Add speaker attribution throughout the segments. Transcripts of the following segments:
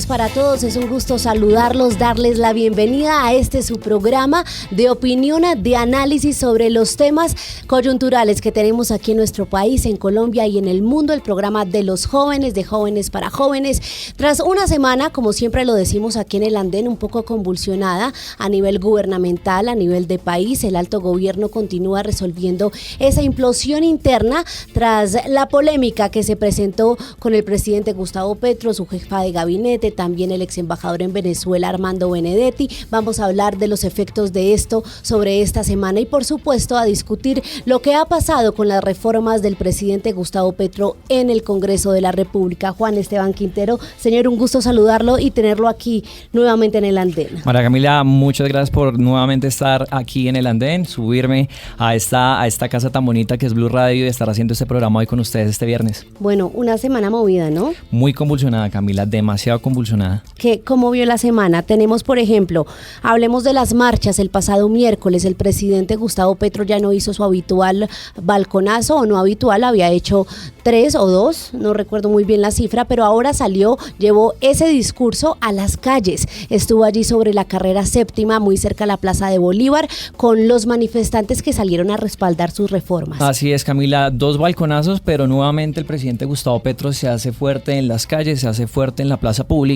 Speaker 1: noches para todos, es un gusto saludarlos, darles la bienvenida a su programa de opinión, de análisis sobre los temas coyunturales que tenemos aquí en nuestro país, en Colombia y en el mundo, el programa de los jóvenes, de jóvenes para jóvenes. Tras una semana, como siempre lo decimos aquí en el Andén, un poco convulsionada a nivel gubernamental, a nivel de país, el alto gobierno continúa resolviendo esa implosión interna tras la polémica que se presentó con el presidente Gustavo Petro, su jefa de gabinete, también el ex embajador en Venezuela, Armando Benedetti. Vamos a hablar de los efectos de esto sobre esta semana y, por supuesto, a discutir lo que ha pasado con las reformas del presidente Gustavo Petro en el Congreso de la República. Juan Esteban Quintero, señor, un gusto saludarlo y tenerlo aquí nuevamente en el Andén.
Speaker 2: María Camila, muchas gracias por nuevamente estar aquí en el Andén, subirme a esta casa tan bonita que es Blue Radio y estar haciendo este programa hoy con ustedes este viernes.
Speaker 1: Bueno, una semana movida, ¿no?
Speaker 2: Muy convulsionada, Camila, demasiado convulsionada.
Speaker 1: ¿Cómo vio la semana? Tenemos, por ejemplo, hablemos de las marchas. El pasado miércoles el presidente Gustavo Petro ya no hizo su habitual balconazo, o no habitual, había hecho 3 o 2, no recuerdo muy bien la cifra, pero ahora salió, llevó ese discurso a las calles. Estuvo allí sobre la carrera séptima, muy cerca a la Plaza de Bolívar, con los manifestantes que salieron a respaldar sus reformas.
Speaker 2: Así es, Camila, 2 balconazos, pero nuevamente el presidente Gustavo Petro se hace fuerte en las calles, se hace fuerte en la plaza pública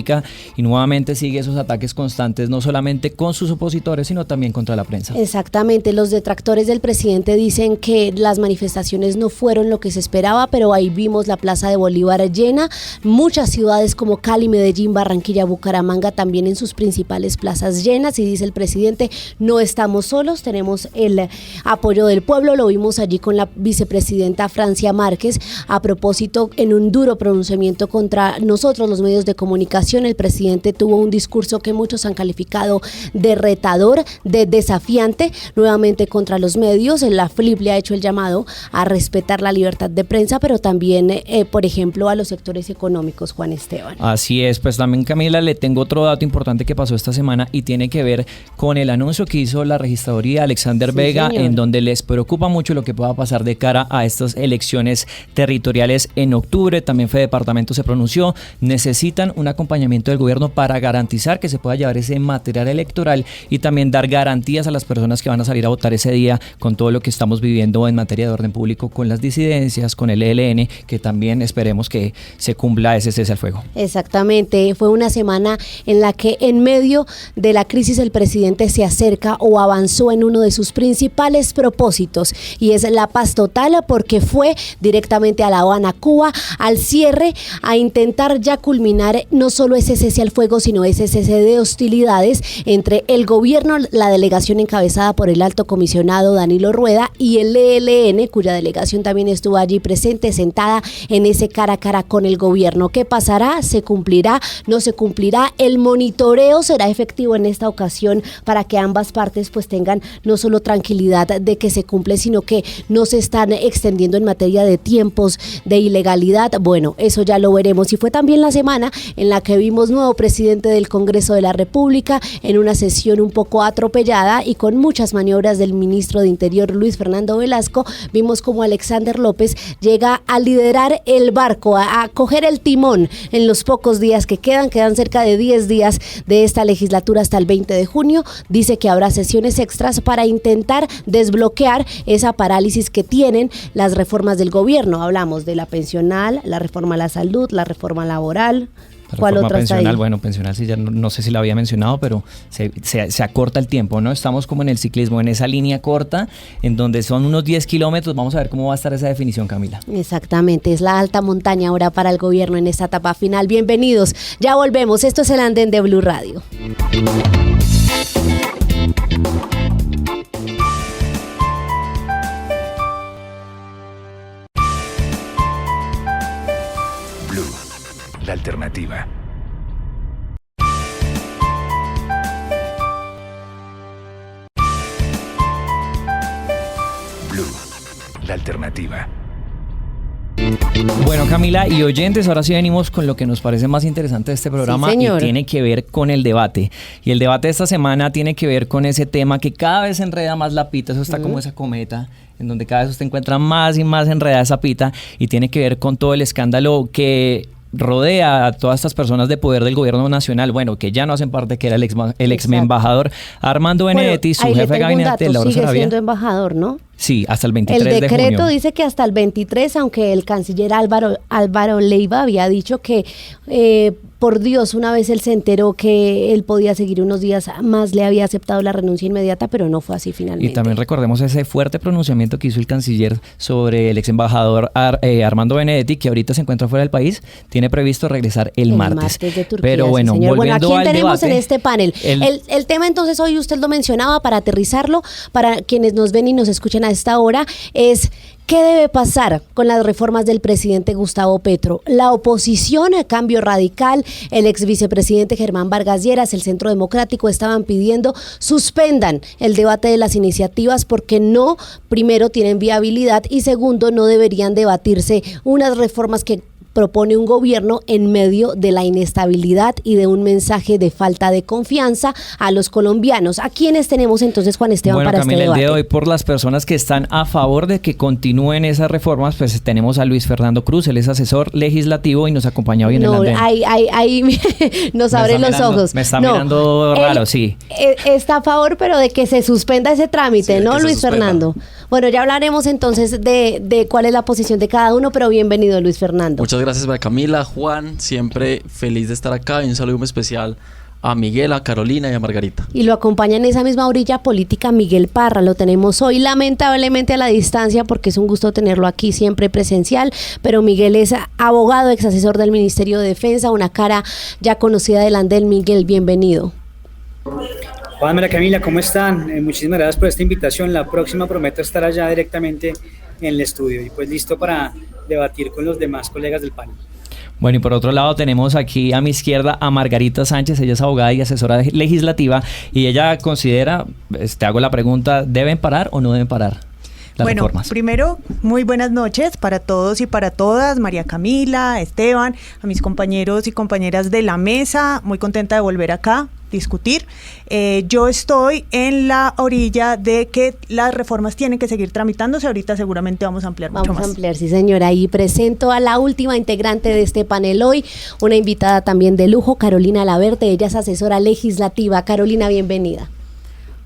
Speaker 2: y nuevamente sigue esos ataques constantes, no solamente con sus opositores, sino también contra la prensa.
Speaker 1: Exactamente, los detractores del presidente dicen que las manifestaciones no fueron lo que se esperaba, pero ahí vimos la Plaza de Bolívar llena, muchas ciudades como Cali, Medellín, Barranquilla, Bucaramanga también en sus principales plazas llenas, y dice el presidente, no estamos solos, tenemos el apoyo del pueblo. Lo vimos allí con la vicepresidenta Francia Márquez, a propósito, en un duro pronunciamiento contra nosotros, los medios de comunicación. El presidente tuvo un discurso que muchos han calificado de retador, de desafiante, nuevamente contra los medios. La FLIP le ha hecho el llamado a respetar la libertad de prensa, pero también, por ejemplo, a los sectores económicos, Juan Esteban.
Speaker 2: Así es, pues también, Camila, le tengo otro dato importante que pasó esta semana y tiene que ver con el anuncio que hizo la registraduría Alexander Vega, señor, en donde les preocupa mucho lo que pueda pasar de cara a estas elecciones territoriales en octubre. También Fedepartamento se pronunció, necesitan un acompañamiento del gobierno para garantizar que se pueda llevar ese material electoral y también dar garantías a las personas que van a salir a votar ese día, con todo lo que estamos viviendo en materia de orden público, con las disidencias, con el ELN, que también esperemos que se cumpla ese cese al fuego.
Speaker 1: Exactamente, fue una semana en la que en medio de la crisis el presidente se acerca o avanzó en uno de sus principales propósitos, y es la paz total, porque fue directamente a La Habana, Cuba, al cierre, a intentar ya culminar no solo ese cese al fuego, sino ese cese de hostilidades entre el gobierno, la delegación encabezada por el alto comisionado Danilo Rueda, y el ELN, cuya delegación también estuvo allí presente, sentada en ese cara a cara con el gobierno. ¿Qué pasará? ¿Se cumplirá? ¿No se cumplirá? El monitoreo será efectivo en esta ocasión para que ambas partes pues tengan no solo tranquilidad de que se cumple, sino que no se están extendiendo en materia de tiempos, de ilegalidad. Bueno, eso ya lo veremos. Y fue también la semana en la que vimos nuevo presidente del Congreso de la República, en una sesión un poco atropellada y con muchas maniobras del ministro de Interior, Luis Fernando Velasco. Vimos como Alexander López llega a liderar el barco, a coger el timón en los pocos días que quedan cerca de 10 días de esta legislatura hasta el 20 de junio. Dice que habrá sesiones extras para intentar desbloquear esa parálisis que tienen las reformas del gobierno. Hablamos de la pensional, la reforma a la salud, la reforma laboral. ¿Cuál otra
Speaker 2: pensional?
Speaker 1: está ahí?
Speaker 2: Bueno, pensional sí, ya no sé si la había mencionado, pero se acorta el tiempo, ¿no? Estamos como en el ciclismo, en esa línea corta, en donde son unos 10 kilómetros. Vamos a ver cómo va a estar esa definición, Camila.
Speaker 1: Exactamente, es la alta montaña ahora para el gobierno en esta etapa final. Bienvenidos, ya volvemos. Esto es el Andén de Blue Radio.
Speaker 3: La alternativa. Blue, la alternativa.
Speaker 2: Bueno, Camila y oyentes, ahora sí venimos con lo que nos parece más interesante de este programa,
Speaker 1: sí,
Speaker 2: y tiene que ver con el debate. Y el debate de esta semana tiene que ver con ese tema que cada vez enreda más la pita. Eso está como esa cometa, en donde cada vez usted encuentra más y más enredada esa pita, y tiene que ver con todo el escándalo que rodea a todas estas personas de poder del gobierno nacional, bueno, que ya no hacen parte, que era el ex embajador Armando Benedetti, su jefe de gabinete, Laura
Speaker 1: sigue
Speaker 2: Sarabia.
Speaker 1: siendo embajador, ¿no?
Speaker 2: Sí, hasta el 23 de junio.
Speaker 1: El decreto dice que hasta el 23, aunque el canciller Álvaro Leiva había dicho que, por Dios, una vez él se enteró que él podía seguir unos días más, le había aceptado la renuncia inmediata, pero no fue así finalmente.
Speaker 2: Y también recordemos ese fuerte pronunciamiento que hizo el canciller sobre el ex embajador Armando Benedetti, que ahorita se encuentra fuera del país, tiene previsto regresar el martes
Speaker 1: de Turquía,
Speaker 2: pero bueno,
Speaker 1: sí, señor.
Speaker 2: volviendo
Speaker 1: Bueno, ¿a quién
Speaker 2: al
Speaker 1: tenemos
Speaker 2: debate,
Speaker 1: en este panel? El tema entonces hoy, usted lo mencionaba, para aterrizarlo, para quienes nos ven y nos escuchan a esta hora, es ¿qué debe pasar con las reformas del presidente Gustavo Petro? La oposición, el Cambio Radical, el ex vicepresidente Germán Vargas Lleras, el Centro Democrático estaban pidiendo suspendan el debate de las iniciativas porque no, primero, tienen viabilidad y segundo, no deberían debatirse unas reformas que propone un gobierno en medio de la inestabilidad y de un mensaje de falta de confianza a los colombianos. ¿A quiénes tenemos entonces, Juan Esteban, para
Speaker 2: Camila,
Speaker 1: este debate?
Speaker 2: El día de hoy, por las personas que están a favor de que continúen esas reformas, pues tenemos a Luis Fernando Cruz, él es asesor legislativo y nos acompaña hoy en el andén.
Speaker 1: Ahí nos abren los ojos.
Speaker 2: Me está mirando raro, sí.
Speaker 1: Está a favor, pero de que se suspenda ese trámite, ¿no, Luis Fernando? Bueno, ya hablaremos entonces de cuál es la posición de cada uno, pero bienvenido, Luis Fernando.
Speaker 4: Muchas gracias, María Camila, Juan, siempre feliz de estar acá y un saludo muy especial a Miguel, a Carolina y a Margarita.
Speaker 1: Y lo acompaña en esa misma orilla política Miguel Parra, lo tenemos hoy lamentablemente a la distancia porque es un gusto tenerlo aquí siempre presencial, pero Miguel es abogado, ex asesor del Ministerio de Defensa, una cara ya conocida del andén. Miguel, bienvenido.
Speaker 5: Juan, María Camila, ¿cómo están? Muchísimas gracias por esta invitación. La próxima prometo estar allá directamente en el estudio y pues listo para debatir con los demás colegas del panel.
Speaker 2: Bueno, y por otro lado tenemos aquí a mi izquierda a Margarita Sánchez, ella es abogada y asesora legislativa y ella considera, te hago la pregunta, ¿deben parar o no deben parar las reformas?
Speaker 6: Primero, muy buenas noches para todos y para todas, María Camila, Esteban, a mis compañeros y compañeras de la mesa, muy contenta de volver acá discutir. Yo estoy en la orilla de que las reformas tienen que seguir tramitándose. Ahorita seguramente vamos a ampliar mucho más. Vamos a ampliar,
Speaker 1: sí, señora. Y presento a la última integrante de este panel hoy, una invitada también de lujo, Carolina Laverde. Ella es asesora legislativa. Carolina, bienvenida.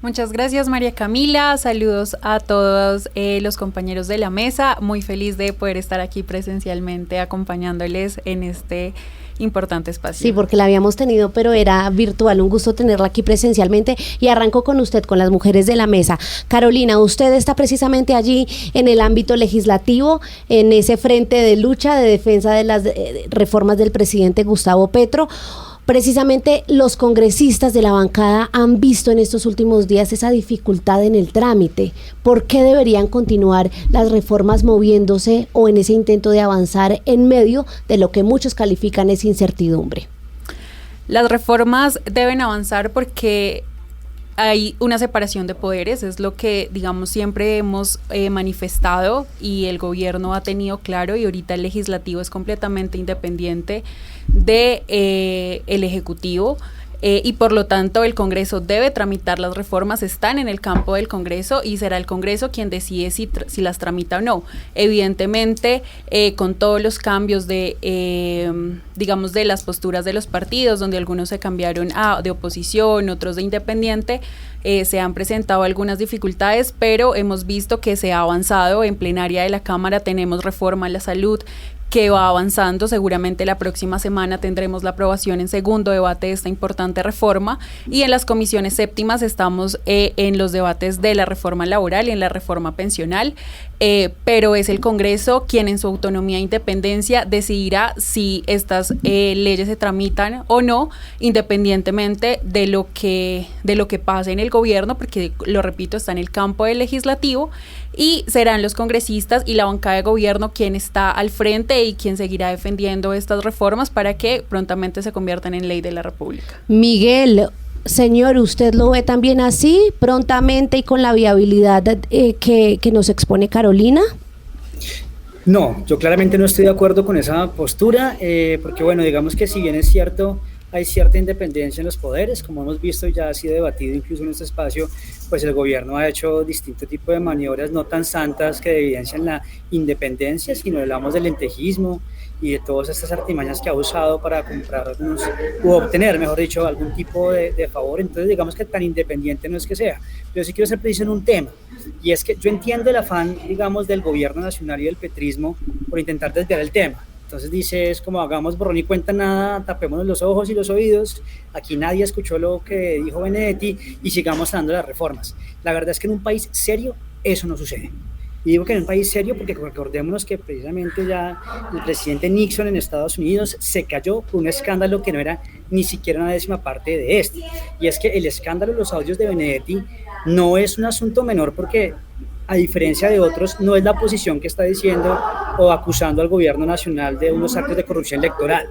Speaker 7: Muchas gracias, María Camila. Saludos a todos los compañeros de la mesa. Muy feliz de poder estar aquí presencialmente acompañándoles en este importante espacio.
Speaker 1: Sí, porque la habíamos tenido, pero era virtual. Un gusto tenerla aquí presencialmente. Y arranco con usted, con las mujeres de la mesa. Carolina, usted está precisamente allí en el ámbito legislativo, en ese frente de lucha, de defensa de las reformas del presidente Gustavo Petro. Precisamente los congresistas de la bancada han visto en estos últimos días esa dificultad en el trámite. ¿Por qué deberían continuar las reformas moviéndose o en ese intento de avanzar en medio de lo que muchos califican es incertidumbre?
Speaker 7: Las reformas deben avanzar porque hay una separación de poderes, es lo que, digamos, siempre hemos manifestado y el gobierno ha tenido claro, y ahorita el legislativo es completamente independiente de el ejecutivo. Y por lo tanto el Congreso debe tramitar las reformas, están en el campo del Congreso y será el Congreso quien decide si las tramita o no. Evidentemente, con todos los cambios digamos, de las posturas de los partidos, donde algunos se cambiaron de oposición, otros de independiente, se han presentado algunas dificultades, pero hemos visto que se ha avanzado. En plenaria de la Cámara tenemos reforma a la salud que va avanzando. Seguramente la próxima semana tendremos la aprobación en segundo debate de esta importante reforma, y en las comisiones séptimas estamos en los debates de la reforma laboral y en la reforma pensional, pero es el Congreso quien en su autonomía e independencia decidirá si estas leyes se tramitan o no, independientemente de lo que pase en el gobierno, porque, lo repito, está en el campo del legislativo y serán los congresistas y la bancada de gobierno quien está al frente y quien seguirá defendiendo estas reformas para que prontamente se conviertan en ley de la República.
Speaker 1: Miguel, señor, ¿usted lo ve también así, prontamente y con la viabilidad que nos expone Carolina?
Speaker 5: No, yo claramente no estoy de acuerdo con esa postura, porque bueno, digamos que si bien es cierto, hay cierta independencia en los poderes, como hemos visto y ya ha sido debatido incluso en este espacio, pues el gobierno ha hecho distinto tipo de maniobras no tan santas que evidencian la independencia, sino hablamos del lentejismo y de todas estas artimañas que ha usado para comprar u obtener, mejor dicho, algún tipo de favor. Entonces digamos que tan independiente no es que sea. Pero sí quiero ser preciso en un tema, y es que yo entiendo el afán, digamos, del gobierno nacional y del petrismo por intentar desviar el tema. Entonces dice, es como hagamos borrón y cuenta nada, tapémonos los ojos y los oídos, aquí nadie escuchó lo que dijo Benedetti y sigamos dando las reformas. La verdad es que en un país serio eso no sucede. Y digo que en un país serio porque recordémonos que precisamente ya el presidente Nixon en Estados Unidos se cayó por un escándalo que no era ni siquiera una 10ª parte de este. Y es que el escándalo de los audios de Benedetti no es un asunto menor porque, a diferencia de otros, no es la oposición que está diciendo o acusando al gobierno nacional de unos actos de corrupción electoral.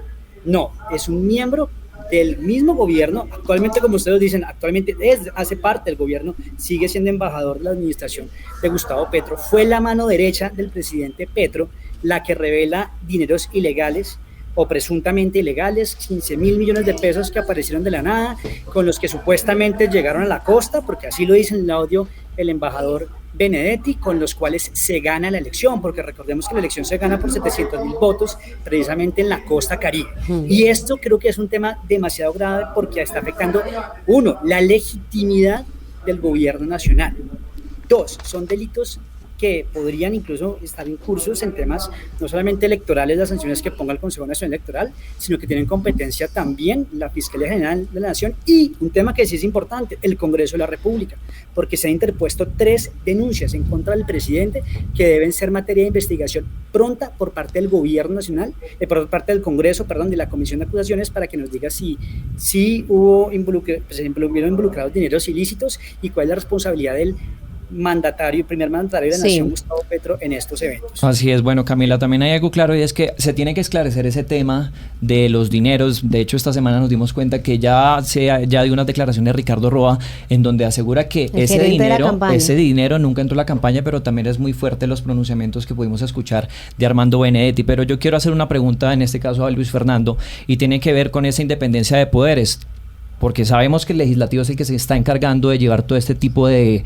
Speaker 5: No, es un miembro del mismo gobierno, actualmente, como ustedes dicen, actualmente hace parte del gobierno, sigue siendo embajador de la administración de Gustavo Petro, fue la mano derecha del presidente Petro la que revela dineros ilegales o presuntamente ilegales, 15.000 millones de pesos que aparecieron de la nada, con los que supuestamente llegaron a la costa, porque así lo dice en el audio el embajador Benedetti, con los cuales se gana la elección, porque recordemos que la elección se gana por 700.000 votos precisamente en la costa Caribe. Y esto creo que es un tema demasiado grave porque está afectando, uno, la legitimidad del gobierno nacional. Dos, son delitos que podrían incluso estar incursos en temas no solamente electorales, las sanciones que ponga el Consejo Nacional Electoral, sino que tienen competencia también la Fiscalía General de la Nación y un tema que sí es importante, el Congreso de la República, porque se han interpuesto 3 denuncias en contra del presidente que deben ser materia de investigación pronta por parte del Gobierno Nacional, por parte del Congreso, de la Comisión de Acusaciones, para que nos diga si hubo involucrados dineros ilícitos y cuál es la responsabilidad del primer mandatario de la Nación, Gustavo Petro, en estos eventos.
Speaker 2: Así es. Bueno, Camila, también hay algo claro y es que se tiene que esclarecer ese tema de los dineros. De hecho, esta semana nos dimos cuenta que ya dio una declaración de Ricardo Roa en donde asegura que ese dinero nunca entró a la campaña, pero también es muy fuerte los pronunciamientos que pudimos escuchar de Armando Benedetti. Pero yo quiero hacer una pregunta, en este caso a Luis Fernando, y tiene que ver con esa independencia de poderes, porque sabemos que el legislativo es el que se está encargando de llevar todo este tipo de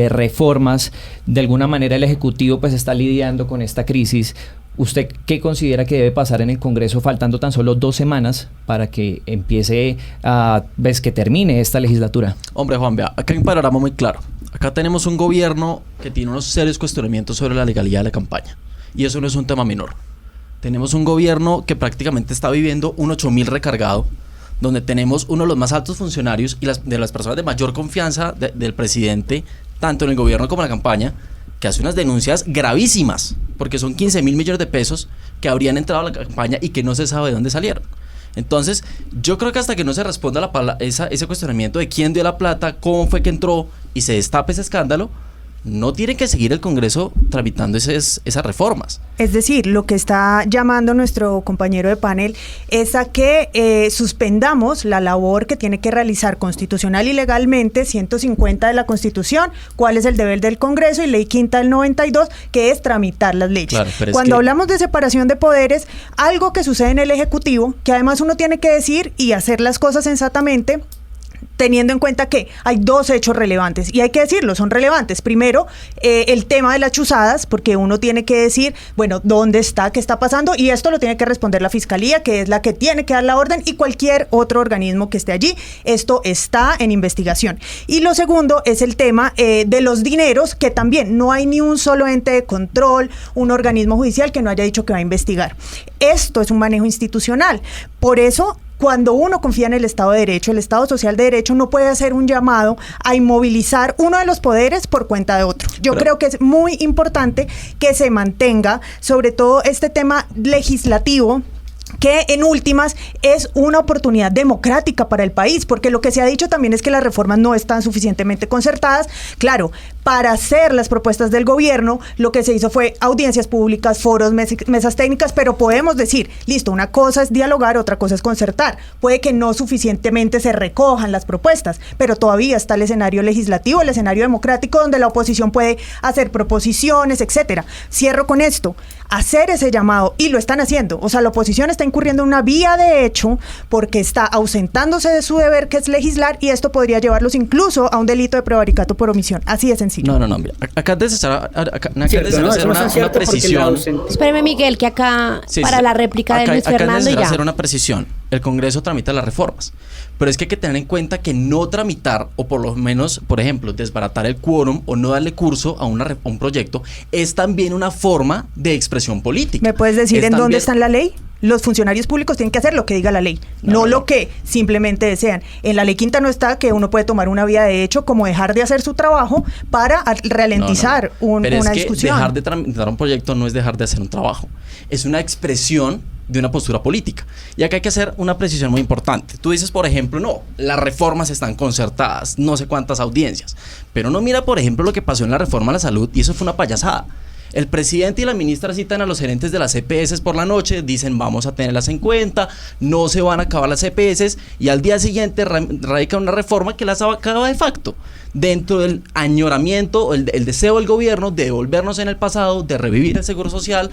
Speaker 2: reformas. De alguna manera el ejecutivo pues está lidiando con esta crisis. ¿Usted qué considera que debe pasar en el Congreso faltando tan solo 2 semanas para que empiece que termine esta legislatura?
Speaker 4: Hombre, Juan, vea, acá hay un panorama muy claro. Acá tenemos un gobierno que tiene unos serios cuestionamientos sobre la legalidad de la campaña, y eso no es un tema menor. Tenemos un gobierno que prácticamente está viviendo un 8.000 recargado, donde tenemos uno de los más altos funcionarios y de las personas de mayor confianza del presidente, tanto en el gobierno como en la campaña, que hace unas denuncias gravísimas, porque son 15.000 millones de pesos que habrían entrado a la campaña y que no se sabe de dónde salieron. Entonces, yo creo que hasta que no se responda ese cuestionamiento de quién dio la plata, cómo fue que entró y se destape ese escándalo, no tiene que seguir el Congreso tramitando esas reformas.
Speaker 6: Es decir, lo que está llamando nuestro compañero de panel es a que suspendamos la labor que tiene que realizar constitucional y legalmente 150 de la Constitución, cuál es el deber del Congreso, y Ley Quinta del 92, que es tramitar las leyes. Claro, cuando hablamos de separación de poderes, algo que sucede en el Ejecutivo, que además uno tiene que decir y hacer las cosas sensatamente, teniendo en cuenta que hay 2 hechos relevantes, y hay que decirlo, son relevantes. Primero, el tema de las chuzadas, porque uno tiene que decir, bueno, ¿dónde está? ¿Qué está pasando? Y esto lo tiene que responder la Fiscalía, que es la que tiene que dar la orden, y cualquier otro organismo que esté allí. Esto está en investigación. Y lo segundo es el tema de los dineros, que también no hay ni un solo ente de control, un organismo judicial que no haya dicho que va a investigar. Esto es un manejo institucional. Por eso, cuando uno confía en el Estado de Derecho, el Estado Social de Derecho no puede hacer un llamado a inmovilizar uno de los poderes por cuenta de otro. Yo creo que es muy importante que se mantenga, sobre todo este tema legislativo, que en últimas es una oportunidad democrática para el país, porque lo que se ha dicho también es que las reformas no están suficientemente concertadas. Claro, para hacer las propuestas del gobierno, lo que se hizo fue audiencias públicas, foros, mesas técnicas, pero podemos decir, listo, una cosa es dialogar, otra cosa es concertar. Puede que no suficientemente se recojan las propuestas, pero todavía está el escenario legislativo, el escenario democrático, donde la oposición puede hacer proposiciones, etcétera. Cierro con esto. hacer ese llamado, y lo están haciendo. O sea, la oposición está incurriendo en una vía de hecho porque está ausentándose de su deber, que es legislar, y esto podría llevarlos incluso a un delito de prevaricato por omisión. Así de sencillo.
Speaker 4: No, mira, acá es necesario hacer una precisión.
Speaker 1: Espéreme, Miguel, que acá para la réplica de Luis Fernando
Speaker 4: y
Speaker 1: ya.
Speaker 4: Hacer una precisión. El Congreso tramita las reformas, pero es que hay que tener en cuenta que no tramitar, o por lo menos, por ejemplo, desbaratar el quórum o no darle curso a un proyecto, es también una forma de expresión política.
Speaker 6: ¿Me puedes decir en dónde está en la ley? Los funcionarios públicos tienen que hacer lo que diga la ley, no lo que simplemente desean. En la ley quinta no está que uno puede tomar una vía de hecho como dejar de hacer su trabajo para ralentizar una discusión.
Speaker 4: Dejar de tramitar un proyecto no es dejar de hacer un trabajo, es una expresión de una postura política. Y acá hay que hacer una precisión muy importante. Tú dices, por ejemplo, no, las reformas están concertadas, no sé cuántas audiencias, pero no mira, por ejemplo, lo que pasó en la reforma a la salud, y eso fue una payasada. El presidente y la ministra citan a los gerentes de las EPS por la noche, dicen vamos a tenerlas en cuenta, no se van a acabar las EPS, y al día siguiente radican una reforma que las acaba de facto, dentro del añoramiento o el deseo del gobierno de devolvernos en el pasado, de revivir el seguro social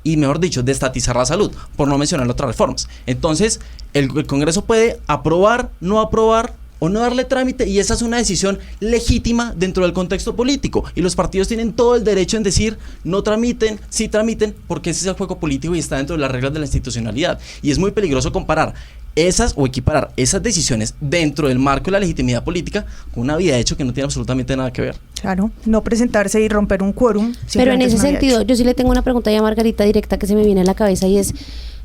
Speaker 4: y, mejor dicho, de estatizar la salud, por no mencionar otras reformas. Entonces, el Congreso puede aprobar, no aprobar o no darle trámite, y esa es una decisión legítima dentro del contexto político, y los partidos tienen todo el derecho en decir no tramiten, sí tramiten, porque ese es el juego político y está dentro de las reglas de la institucionalidad, y es muy peligroso comparar esas o equiparar esas decisiones dentro del marco de la legitimidad política con una vía de hecho que no tiene absolutamente nada que ver.
Speaker 6: Claro, no presentarse y romper un quórum.
Speaker 1: Pero en ese sentido, yo sí le tengo una pregunta ya a Margarita directa que se me viene a la cabeza, y es,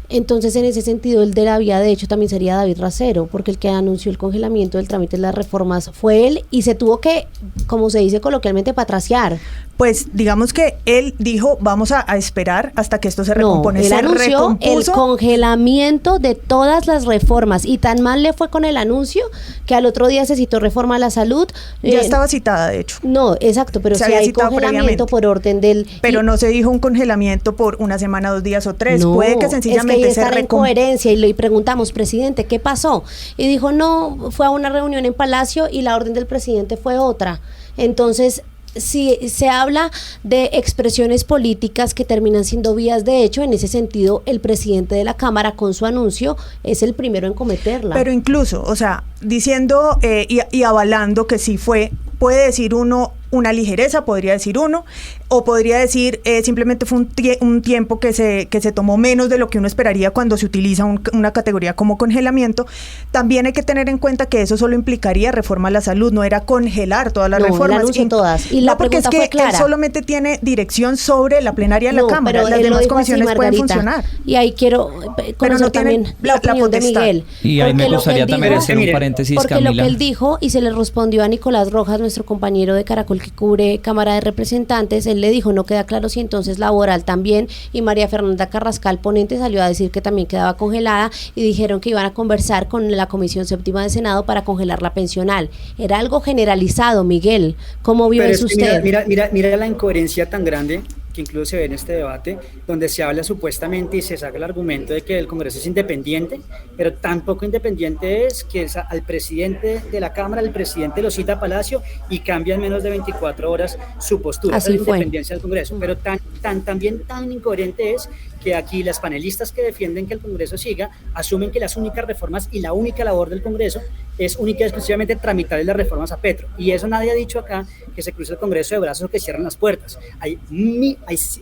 Speaker 1: entonces en ese sentido el de la vía de hecho también sería David Racero, porque el que anunció el congelamiento del trámite de las reformas fue él, y se tuvo que, como se dice coloquialmente, patraciar.
Speaker 6: Pues digamos que él dijo, vamos a esperar hasta que esto se recompone.
Speaker 1: Él anunció el congelamiento de todas las reformas, y tan mal le fue con el anuncio que al otro día se citó reforma a la salud.
Speaker 6: Ya estaba citada, de hecho.
Speaker 1: No, exacto, pero si hay congelamiento por orden del...
Speaker 6: Pero no se dijo un congelamiento por una semana, 2 días o 3.
Speaker 1: No,
Speaker 6: puede que sencillamente
Speaker 1: es que estar en coherencia, y le preguntamos, presidente, ¿qué pasó? Y dijo, no, fue a una reunión en Palacio y la orden del presidente fue otra. Entonces, si se habla de expresiones políticas que terminan siendo vías de hecho, en ese sentido el presidente de la Cámara con su anuncio es el primero en cometerla.
Speaker 6: Pero incluso, o sea, diciendo y avalando que sí fue, puede decir uno una ligereza, podría decir uno, o podría decir simplemente fue un tiempo que se tomó menos de lo que uno esperaría cuando se utiliza una categoría como congelamiento. También hay que tener en cuenta que eso solo implicaría reforma a la salud, no era congelar todas las reformas.
Speaker 1: Todas. Y la
Speaker 6: porque es que él solamente tiene dirección sobre la plenaria de la Cámara, las demás comisiones pueden funcionar.
Speaker 1: Y ahí quiero conocer también la opinión de Miguel.
Speaker 2: Y ahí me gustaría también hacer un paréntesis,
Speaker 1: porque
Speaker 2: Camila.
Speaker 1: Lo que él dijo, y se le respondió a Nicolás Rojas, nuestro compañero de Caracol que cubre Cámara de Representantes, él le dijo, no queda claro si entonces laboral también, y María Fernanda Carrascal, ponente, salió a decir que también quedaba congelada, y dijeron que iban a conversar con la Comisión Séptima de Senado para congelar la pensional. Era algo generalizado, Miguel. ¿Cómo vio eso usted?
Speaker 5: Mira la incoherencia tan grande que incluso se ve en este debate, donde se habla supuestamente y se saca el argumento de que el Congreso es independiente, pero tampoco independiente es que al presidente de la Cámara, el presidente lo cita a Palacio y cambia en menos de 24 horas su postura.
Speaker 1: Así
Speaker 5: es la
Speaker 1: fue.
Speaker 5: Independencia del Congreso, pero también tan incoherente es que aquí las panelistas que defienden que el Congreso siga asumen que las únicas reformas y la única labor del Congreso es única y exclusivamente tramitar las reformas a Petro, y eso nadie ha dicho acá, que se cruce el Congreso de brazos o que cierran las puertas.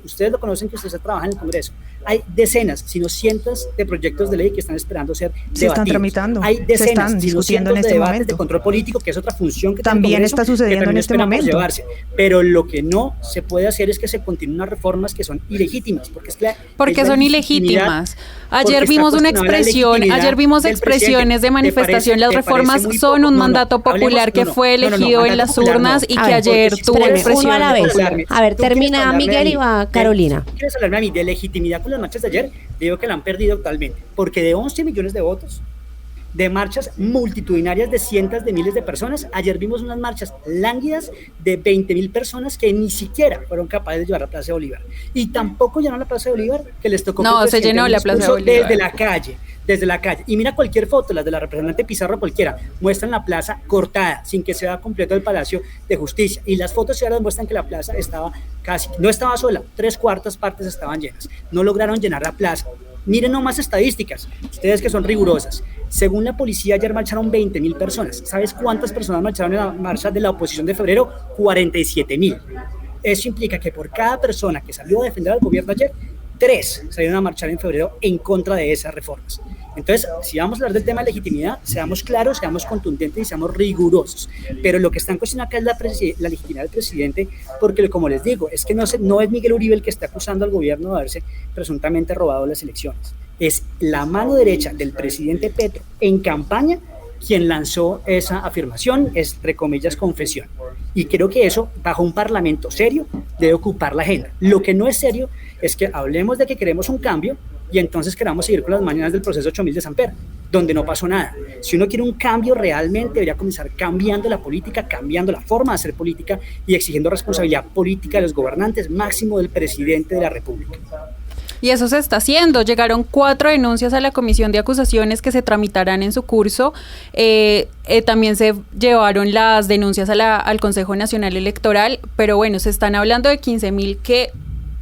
Speaker 5: Ustedes lo conocen, que ustedes trabajan en el Congreso, hay decenas, si no cientos de proyectos de ley que están esperando ser debatidos.
Speaker 6: Se están tramitando,
Speaker 5: hay decenas,
Speaker 6: se están discutiendo en
Speaker 5: de
Speaker 6: este
Speaker 5: debates
Speaker 6: momento.
Speaker 5: De control político, que es otra función que
Speaker 6: también
Speaker 5: tiene el Congreso,
Speaker 6: está sucediendo en este momento.
Speaker 5: Llevarse. Pero lo que no se puede hacer es que se continúen unas reformas que son ilegítimas, porque
Speaker 7: son ilegítimas. Ayer vimos una expresión, ayer vimos expresiones de manifestación. Las reformas son un mandato popular que fue elegido en las urnas y que ayer tuvo expresión.
Speaker 1: Uno a la vez. A ver, termina Miguel y va Carolina.
Speaker 5: ¿Quieres hablarme a mí de legitimidad con las marchas de ayer? Digo que la han perdido totalmente, porque de 11 millones de votos, de marchas multitudinarias de cientos de miles de personas, ayer vimos unas marchas lánguidas de 20,000 personas que ni siquiera fueron capaces de llevar a la Plaza de Bolívar, y tampoco llenó la Plaza de Bolívar, que les tocó.
Speaker 7: No, se llenó la Plaza de Bolívar
Speaker 5: desde la calle, desde la calle. Y mira cualquier foto, las de la representante Pizarro, cualquiera, muestran la plaza cortada, sin que sea completo el Palacio de Justicia. Y las fotos ahora muestran que la plaza estaba no estaba sola, 3/4 partes estaban llenas. No lograron llenar la plaza. Miren nomás estadísticas, ustedes que son rigurosas. Según la policía, ayer marcharon 20.000 personas. ¿Sabes cuántas personas marcharon en la marcha de la oposición de febrero? 47.000. Eso implica que por cada persona que salió a defender al gobierno ayer, 3 salieron a marchar en febrero en contra de esas reformas. Entonces, si vamos a hablar del tema de legitimidad, seamos claros, seamos contundentes y seamos rigurosos. Pero lo que está en cuestión acá es la legitimidad del presidente, porque como les digo, es que no es Miguel Uribe el que está acusando al gobierno de haberse presuntamente robado las elecciones. Es la mano derecha del presidente Petro en campaña quien lanzó esa afirmación, es, entre comillas, confesión. Y creo que eso, bajo un parlamento serio, debe ocupar la agenda. Lo que no es serio es que hablemos de que queremos un cambio y entonces queramos seguir con las mañanas del proceso 8000 de Samper, donde no pasó nada. Si uno quiere un cambio realmente, debería comenzar cambiando la política, cambiando la forma de hacer política y exigiendo responsabilidad política de los gobernantes, máximo del presidente de la República.
Speaker 7: Y eso se está haciendo. Llegaron 4 denuncias a la Comisión de Acusaciones que se tramitarán en su curso. También se llevaron las denuncias al Consejo Nacional Electoral, pero bueno, se están hablando de 15.000 que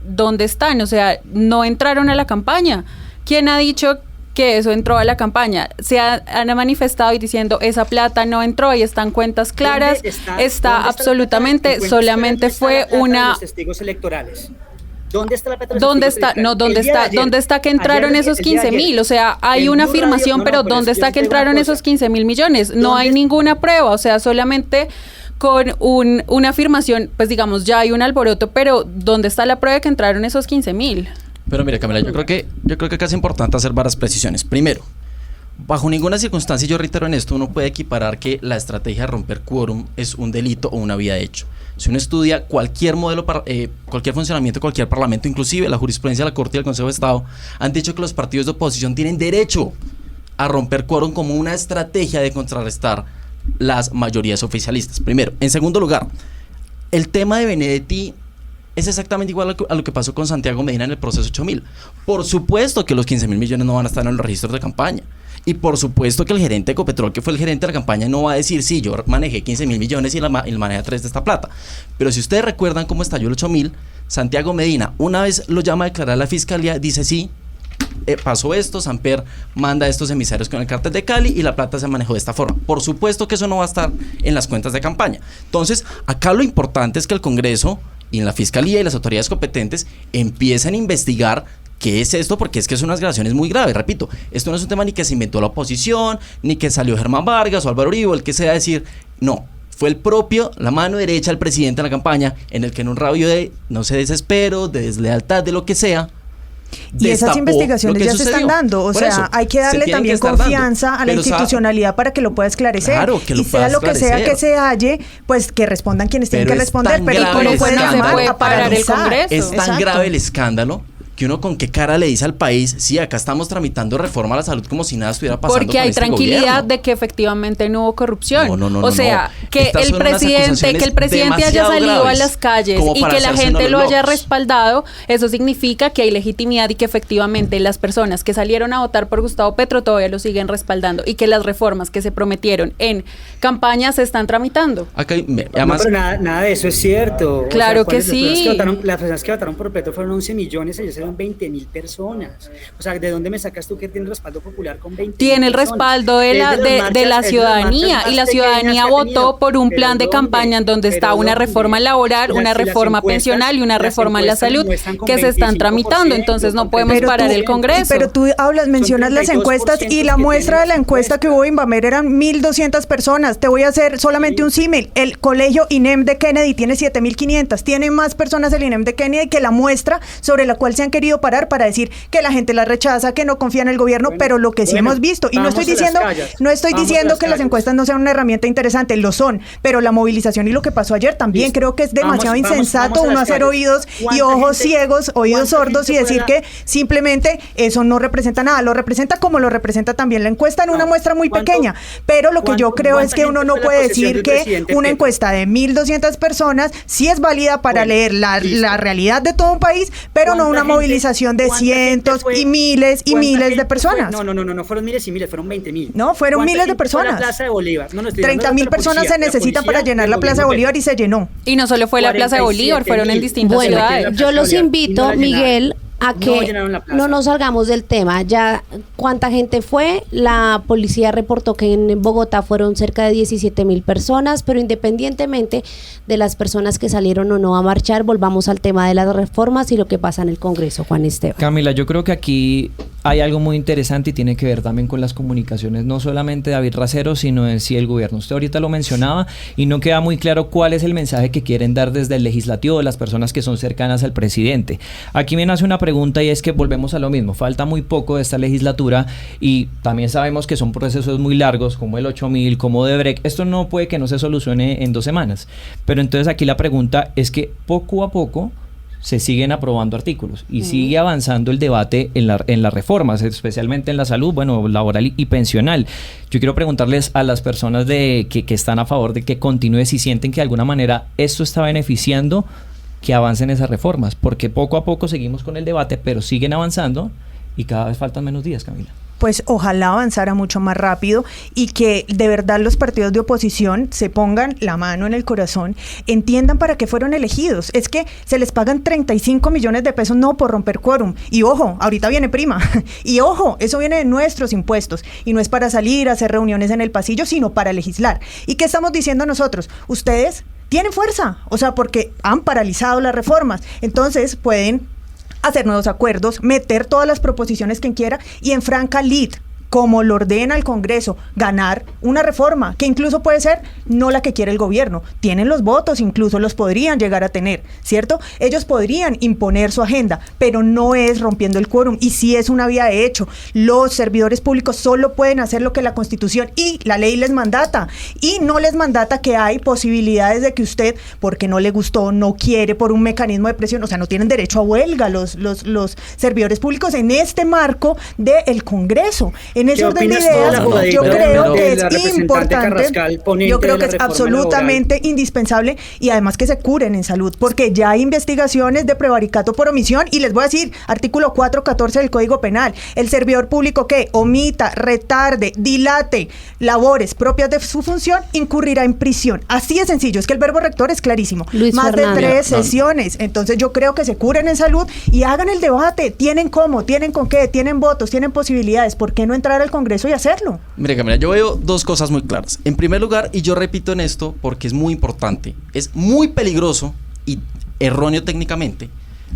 Speaker 7: ¿dónde están? O sea, no entraron a la campaña. ¿Quién ha dicho que eso entró a la campaña? Se han manifestado y diciendo esa plata no entró, ahí están cuentas claras, está absolutamente, solamente fue una...
Speaker 5: Los testigos electorales. ¿Dónde está la plata?
Speaker 7: ¿Dónde está que entraron esos 15.000? O sea, hay una afirmación, pero ¿dónde está que entraron esos 15.000 millones? No hay ninguna prueba, o sea, solamente con una afirmación, pues digamos, ya hay un alboroto, pero ¿dónde está la prueba de que entraron esos 15.000?
Speaker 4: Pero mira, Camila, yo creo que acá es importante hacer varias precisiones. Primero, bajo ninguna circunstancia, yo reitero en esto, uno puede equiparar que la estrategia de romper quórum es un delito o una vía de hecho. Si uno estudia cualquier modelo, cualquier funcionamiento, cualquier parlamento, inclusive la jurisprudencia de la Corte y del Consejo de Estado, han dicho que los partidos de oposición tienen derecho a romper quórum como una estrategia de contrarrestar las mayorías oficialistas. Primero. En segundo lugar, el tema de Benedetti es exactamente igual a lo que pasó con Santiago Medina en el proceso 8000. Por supuesto que los 15.000 millones no van a estar en los registros de campaña. Y por supuesto que el gerente de Ecopetrol, que fue el gerente de la campaña, no va a decir, sí, yo manejé 15.000 millones y maneja 3 de esta plata. Pero si ustedes recuerdan cómo estalló el 8000, Santiago Medina, una vez lo llama a declarar a la fiscalía, dice sí, pasó esto, Samper manda a estos emisarios con el cártel de Cali y la plata se manejó de esta forma. Por supuesto que eso no va a estar en las cuentas de campaña. Entonces, acá lo importante es que el Congreso y la Fiscalía y las autoridades competentes empiecen a investigar qué es esto, porque es que son unas grabaciones muy graves. Repito, esto no es un tema ni que se inventó la oposición, ni que salió Germán Vargas o Álvaro Uribe, el que sea decir, no, fue la mano derecha del presidente en la campaña, en el que en un rabio de, no sé, desespero, de deslealtad, de lo que sea,
Speaker 6: y esas investigaciones ya se están dando, o sea, hay que darle también confianza a la institucionalidad para que lo pueda esclarecer. Claro, que lo pueda esclarecer. Sea que se halle, pues que respondan quienes tienen que responder, pero no pueden
Speaker 7: parar el Congreso.
Speaker 4: Es tan grave el escándalo que uno con qué cara le dice al país, sí, acá estamos tramitando reforma a la salud como si nada estuviera pasando.
Speaker 7: Porque hay tranquilidad de que efectivamente no hubo corrupción. O sea, que el presidente haya salido a las calles y que la gente lo haya respaldado, eso significa que hay legitimidad y que efectivamente las personas que salieron a votar por Gustavo Petro todavía lo siguen respaldando y que las reformas que se prometieron en campaña se están tramitando.
Speaker 4: Acá,
Speaker 5: además, pero nada de eso es cierto.
Speaker 7: Claro que sí.
Speaker 5: Las personas que votaron por Petro fueron 11 millones, ellos eran 20.000 personas. O sea, ¿de dónde me sacas tú que tiene respaldo popular con 20.000
Speaker 7: Tiene el respaldo de la ciudadanía, y la ciudadanía votó por un plan de campaña en donde está una reforma laboral, una reforma pensional y una reforma en la salud que se están tramitando. Entonces no podemos parar el Congreso.
Speaker 6: Pero tú mencionas las encuestas y la muestra de la encuesta que hubo en Invamer eran 1.200 personas. Te voy a hacer solamente un símil. El colegio INEM de Kennedy tiene 7.500. Tiene más personas el INEM de Kennedy que la muestra sobre la cual se han querido parar para decir que la gente la rechaza, que no confía en el gobierno, pero lo que sí hemos visto, y no estoy diciendo que las encuestas no sean una herramienta interesante, lo son, pero la movilización y lo que pasó ayer también creo que es demasiado insensato uno hacer oídos y ojos ciegos, oídos sordos y decir que simplemente eso no representa nada, lo representa como lo representa también la encuesta en una muestra muy pequeña, pero lo que yo creo es que uno no puede decir que una encuesta de 1.200 personas sí es válida para leer la realidad de todo un país, pero no una movilización movilización de cientos y miles de personas.
Speaker 5: No fueron miles y miles, fueron 20.000.
Speaker 6: No, fueron miles de personas.
Speaker 5: La Plaza de Bolívar. No,
Speaker 6: 30.000 personas se necesitan para llenar la Plaza de Bolívar y se llenó.
Speaker 7: Y no solo fue la Plaza de Bolívar, fueron en distintas ciudades.
Speaker 1: Yo los invito, Miguel, a que no nos salgamos del tema. Ya, ¿cuánta gente fue? La policía reportó que en Bogotá fueron cerca de 17.000 personas, pero independientemente de las personas que salieron o no a marchar, volvamos al tema de las reformas y lo que pasa en el Congreso, Juan Esteban.
Speaker 2: Camila, yo creo que aquí hay algo muy interesante y tiene que ver también con las comunicaciones, no solamente de David Racero, sino en sí el gobierno. Usted ahorita lo mencionaba y no queda muy claro cuál es el mensaje que quieren dar desde el legislativo de las personas que son cercanas al presidente. Aquí me nace una pregunta y es que volvemos a lo mismo, falta muy poco de esta legislatura y también sabemos que son procesos muy largos como el 8000, como Odebrecht. Esto no puede que no se solucione en 2 semanas, pero entonces aquí la pregunta es que poco a poco se siguen aprobando artículos y sigue avanzando el debate en las reformas, especialmente en la salud, bueno, laboral y pensional. Yo quiero preguntarles a las personas que están a favor de que continúe, si sienten que de alguna manera esto está beneficiando que avancen esas reformas, porque poco a poco seguimos con el debate, pero siguen avanzando y cada vez faltan menos días, Camila.
Speaker 6: Pues ojalá avanzara mucho más rápido y que de verdad los partidos de oposición se pongan la mano en el corazón, entiendan para qué fueron elegidos. Es que se les pagan 35 millones de pesos no por romper quórum. Y ojo, ahorita viene prima. Y ojo, eso viene de nuestros impuestos. Y no es para salir a hacer reuniones en el pasillo, sino para legislar. ¿Y qué estamos diciendo nosotros? Ustedes tienen fuerza, o sea, porque han paralizado las reformas. Entonces pueden hacer nuevos acuerdos, meter todas las proposiciones que quiera y en franca lid, como lo ordena el Congreso, ganar una reforma que incluso puede ser no la que quiere el gobierno. Tienen los votos, incluso los podrían llegar a tener, ¿cierto? Ellos podrían imponer su agenda, pero no es rompiendo el quórum y sí es una vía de hecho. Los servidores públicos solo pueden hacer lo que la Constitución y la ley les mandata y no les mandata que hay posibilidades de que usted, porque no le gustó, no quiere, por un mecanismo de presión, o sea, no tienen derecho a huelga los servidores públicos en este marco del Congreso. En ese orden de ideas, yo creo que es importante, yo creo que es absolutamente indispensable y además que se curen en salud, porque ya hay investigaciones de prevaricato por omisión y les voy a decir, artículo 414 del Código Penal, el servidor público que omita, retarde, dilate labores propias de su función, incurrirá en prisión. Así de sencillo, es que el verbo rector es clarísimo.
Speaker 1: Luis
Speaker 6: Más
Speaker 1: Fernando.
Speaker 6: de 3 sesiones, entonces yo creo que se curen en salud y hagan el debate, tienen cómo, tienen con qué, tienen votos, tienen posibilidades, ¿por qué no entrar al Congreso y hacerlo?
Speaker 4: Mire, Camila, yo veo 2 cosas muy claras. En primer lugar, y yo repito en esto porque es muy importante, es muy peligroso y erróneo técnicamente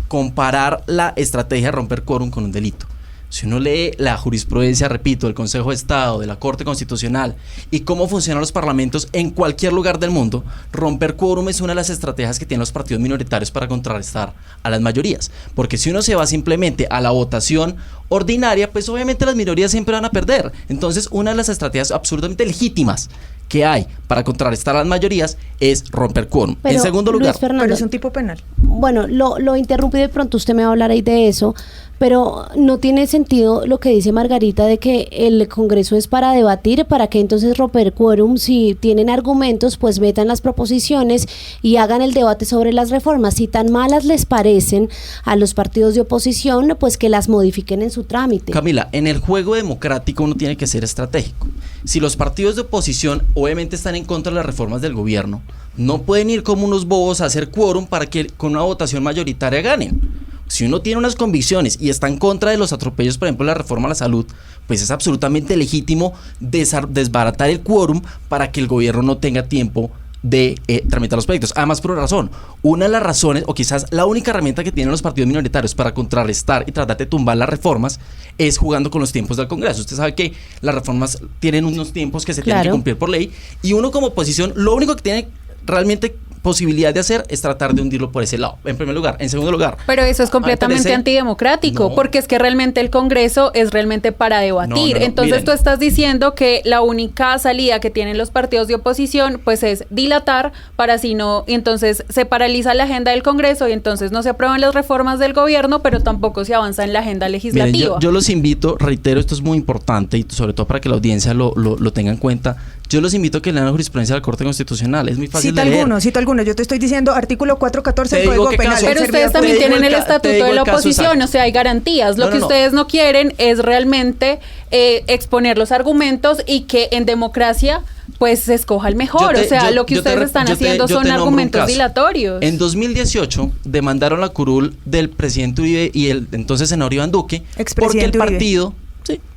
Speaker 4: comparar la estrategia de romper quórum con un delito. Si uno lee la jurisprudencia, repito, del Consejo de Estado, de la Corte Constitucional y cómo funcionan los parlamentos en cualquier lugar del mundo, romper quórum es una de las estrategias que tienen los partidos minoritarios para contrarrestar a las mayorías. Porque si uno se va simplemente a la votación ordinaria, pues obviamente las minorías siempre van a perder. Entonces, una de las estrategias absolutamente legítimas que hay para contrarrestar a las mayorías es romper quórum. En segundo lugar,
Speaker 6: pero es un tipo penal.
Speaker 1: Bueno, lo interrumpí, de pronto usted me va a hablar ahí de eso, pero no tiene sentido lo que dice Margarita de que el Congreso es para debatir, para que entonces romper quórum, si tienen argumentos, pues metan las proposiciones y hagan el debate sobre las reformas. Si tan malas les parecen a los partidos de oposición, pues que las modifiquen en su trámite.
Speaker 4: Camila, en el juego democrático uno tiene que ser estratégico. Si los partidos de oposición obviamente están en contra de las reformas del gobierno, no pueden ir como unos bobos a hacer quórum para que con una votación mayoritaria ganen. Si uno tiene unas convicciones y está en contra de los atropellos, por ejemplo, la reforma a la salud, pues es absolutamente legítimo desbaratar el quórum para que el gobierno no tenga tiempo de tramitar los proyectos. Además, por una razón, una de las razones, o quizás la única herramienta que tienen los partidos minoritarios para contrarrestar y tratar de tumbar las reformas es jugando con los tiempos del Congreso. Usted sabe que las reformas tienen unos tiempos que se tienen que cumplir por ley y uno como oposición, lo único que tiene realmente posibilidad de hacer es tratar de hundirlo por ese lado, en primer lugar. En segundo lugar,
Speaker 7: pero eso es completamente antidemocrático, porque es que realmente el Congreso es realmente para debatir. Entonces miren, tú estás diciendo que la única salida que tienen los partidos de oposición pues es dilatar para así no, y entonces se paraliza la agenda del Congreso y entonces no se aprueban las reformas del gobierno, pero tampoco se avanza en la agenda legislativa.
Speaker 4: Miren, yo los invito, reitero, esto es muy importante y sobre todo para que la audiencia lo tenga en cuenta. Yo los invito a que lean la jurisprudencia de la Corte Constitucional, es muy fácil de leer.
Speaker 6: Cito algunos. 1. Yo te estoy diciendo artículo 414 del
Speaker 4: Te digo
Speaker 6: Código
Speaker 4: qué
Speaker 6: Penal.
Speaker 4: caso.
Speaker 7: Pero ustedes
Speaker 4: Te
Speaker 7: también
Speaker 4: digo
Speaker 7: tienen el
Speaker 4: te
Speaker 7: estatuto
Speaker 4: digo
Speaker 7: de la
Speaker 4: el caso
Speaker 7: oposición,
Speaker 4: exacto.
Speaker 7: o sea, hay garantías. Lo
Speaker 4: No,
Speaker 7: que
Speaker 4: no, no.
Speaker 7: ustedes no quieren es realmente exponer los argumentos y que en democracia pues se escoja el mejor. Lo que ustedes están haciendo son argumentos dilatorios.
Speaker 4: En 2018 demandaron la curul del presidente Uribe y el entonces senador Iván Duque
Speaker 6: Expresidente Uribe.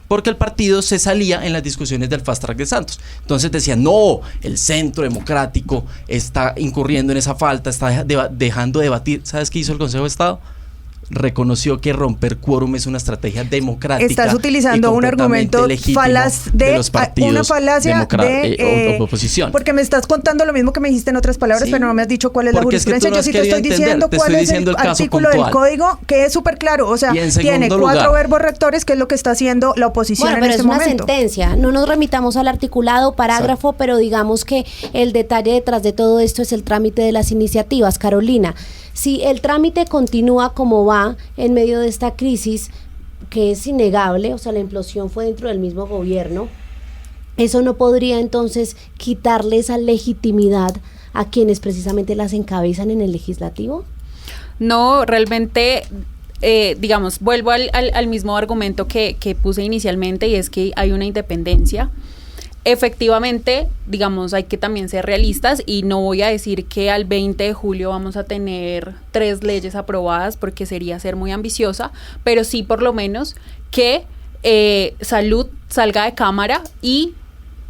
Speaker 4: Porque el partido se salía en las discusiones del fast track de Santos. Entonces decían, no, el Centro Democrático está incurriendo en esa falta, está dejando de debatir. ¿Sabes qué hizo el Consejo de Estado? Reconoció que romper quórum es una estrategia democrática.
Speaker 6: Estás utilizando un argumento falaz de
Speaker 4: los partidos
Speaker 6: una falacia de
Speaker 4: oposición.
Speaker 6: Porque me estás contando lo mismo que me dijiste en otras palabras,
Speaker 4: Sí.
Speaker 6: pero no me has dicho cuál es la
Speaker 4: Porque es que tú
Speaker 6: jurisprudencia.
Speaker 4: no
Speaker 6: Yo
Speaker 4: has
Speaker 6: sí te
Speaker 4: querido
Speaker 6: estoy
Speaker 4: entender,
Speaker 6: diciendo
Speaker 4: te
Speaker 6: cuál
Speaker 4: estoy
Speaker 6: es el
Speaker 4: diciendo el caso
Speaker 6: artículo del
Speaker 4: puntual.
Speaker 6: código, que es súper claro. O sea,
Speaker 4: Y en
Speaker 6: tiene
Speaker 4: segundo
Speaker 6: 4
Speaker 4: lugar.
Speaker 6: verbos rectores, que es lo que está haciendo la oposición
Speaker 1: Bueno,
Speaker 6: en
Speaker 1: pero
Speaker 6: este
Speaker 1: es una
Speaker 6: momento.
Speaker 1: sentencia. No nos remitamos al articulado, parágrafo, pero digamos que el detalle detrás de todo esto es el trámite de las iniciativas. Carolina, si el trámite continúa como va en medio de esta crisis, que es innegable, o sea, la implosión fue dentro del mismo gobierno, ¿eso no podría entonces quitarle esa legitimidad a quienes precisamente las encabezan en el legislativo?
Speaker 7: No, realmente, digamos, vuelvo al mismo argumento que puse inicialmente, y es que hay una independencia. Efectivamente, digamos, hay que también ser realistas, y no voy a decir que al 20 de julio vamos a tener 3 leyes aprobadas, porque sería ser muy ambiciosa, pero sí por lo menos que Salud salga de Cámara y,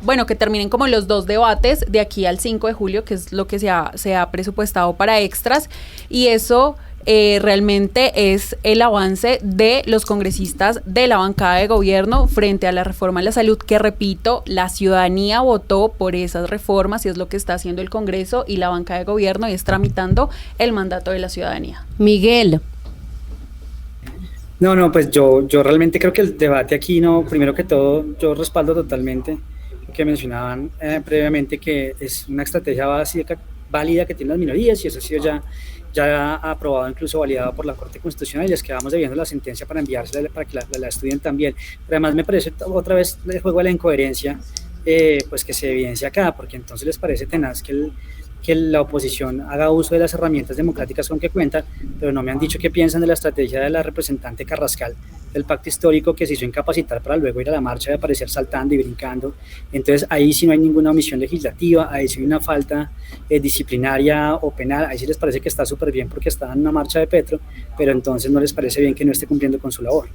Speaker 7: bueno, que terminen como los 2 debates de aquí al 5 de julio, que es lo que se ha presupuestado para extras, y eso realmente es el avance de los congresistas de la bancada de gobierno frente a la reforma a la salud, que repito, la ciudadanía votó por esas reformas y es lo que está haciendo el Congreso y la bancada de gobierno, y es tramitando el mandato de la ciudadanía.
Speaker 1: Miguel.
Speaker 5: No, pues yo realmente creo que el debate aquí, primero que todo, yo respaldo totalmente lo que mencionaban previamente, que es una estrategia válida que tienen las minorías, y eso ha sido ya aprobado, incluso validado por la Corte Constitucional, y les quedamos debiendo la sentencia para enviársela para que la estudien también. Pero además me parece otra vez el juego de la incoherencia, pues que se evidencia acá, porque entonces les parece tenaz que la oposición haga uso de las herramientas democráticas con que cuenta, pero no me han dicho qué piensan de la estrategia de la representante Carrascal del pacto histórico, que se hizo incapacitar para luego ir a la marcha y aparecer saltando y brincando. Entonces ahí sí no hay ninguna omisión legislativa, ahí sí hay una falta disciplinaria o penal, ahí sí les parece que está súper bien porque está en una marcha de Petro, pero entonces no les parece bien que no esté cumpliendo con su labor.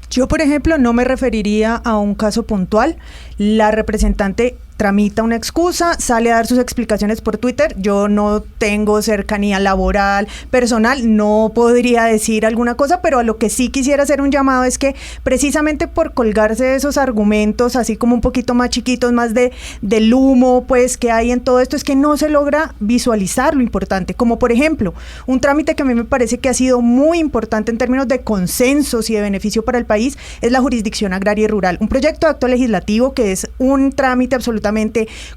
Speaker 6: Yo, por ejemplo, no me referiría a un caso puntual. La representante tramita una excusa, sale a dar sus explicaciones por Twitter. Yo no tengo cercanía laboral, personal, no podría decir alguna cosa, pero a lo que sí quisiera hacer un llamado es que precisamente por colgarse de esos argumentos, así como un poquito más chiquitos, más del humo, pues, que hay en todo esto, es que no se logra visualizar lo importante, como por ejemplo, un trámite que a mí me parece que ha sido muy importante en términos de consensos y de beneficio para el país, es la jurisdicción agraria y rural, un proyecto de acto legislativo que es un trámite absolutamente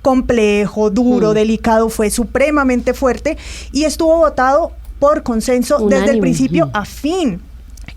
Speaker 6: complejo, duro, delicado, fue supremamente fuerte y estuvo votado por consenso unánime, desde el principio a fin.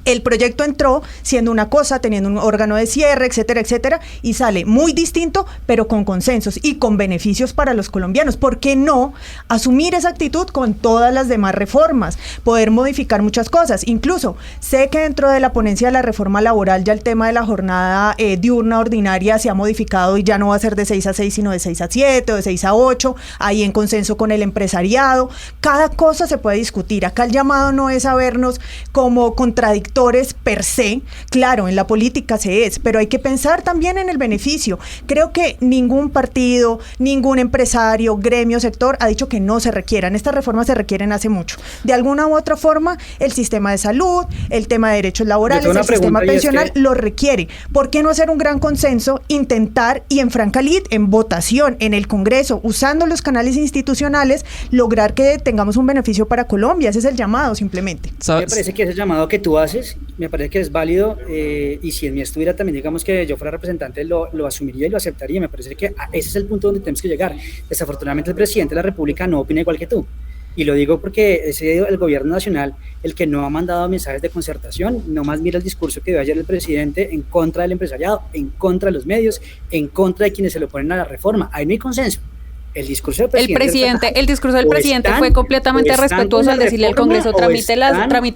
Speaker 6: El proyecto entró siendo una cosa, teniendo un órgano de cierre, etcétera, etcétera, y sale muy distinto, pero con consensos y con beneficios para los colombianos. ¿Por qué no asumir esa actitud con todas las demás reformas? Poder modificar muchas cosas. Incluso sé que dentro de la ponencia de la reforma laboral ya el tema de la jornada diurna ordinaria se ha modificado y ya no va a ser de 6 a 6, sino de 6 a 7 o de 6 a 8, ahí en consenso con el empresariado. Cada cosa se puede discutir. Acá el llamado no es a vernos como contradictorios per se, claro, en la política se es, pero hay que pensar también en el beneficio. Creo que ningún partido, ningún empresario, gremio, sector ha dicho que no se requieran. Estas reformas se requieren hace mucho. De alguna u otra forma, el sistema de salud, el tema de derechos laborales, el sistema pensional lo requiere. ¿Por qué no hacer un gran consenso, intentar y en franca lid, en votación, en el Congreso, usando los canales institucionales, lograr que tengamos un beneficio para Colombia? Ese es el llamado, simplemente.
Speaker 5: Me parece que ese llamado que tú haces me parece que es válido, y si en mí estuviera también, digamos que yo fuera representante, lo asumiría y lo aceptaría. Me parece que ese es el punto donde tenemos que llegar. Desafortunadamente el presidente de la República no opina igual que tú, y lo digo porque es el gobierno nacional el que no ha mandado mensajes de concertación. Nomás mira el discurso que dio ayer el presidente en contra del empresariado, en contra de los medios, en contra de quienes se le oponen a la reforma. Ahí no hay consenso. El discurso del presidente,
Speaker 7: el discurso del presidente fue completamente respetuoso al decirle al Congreso tramite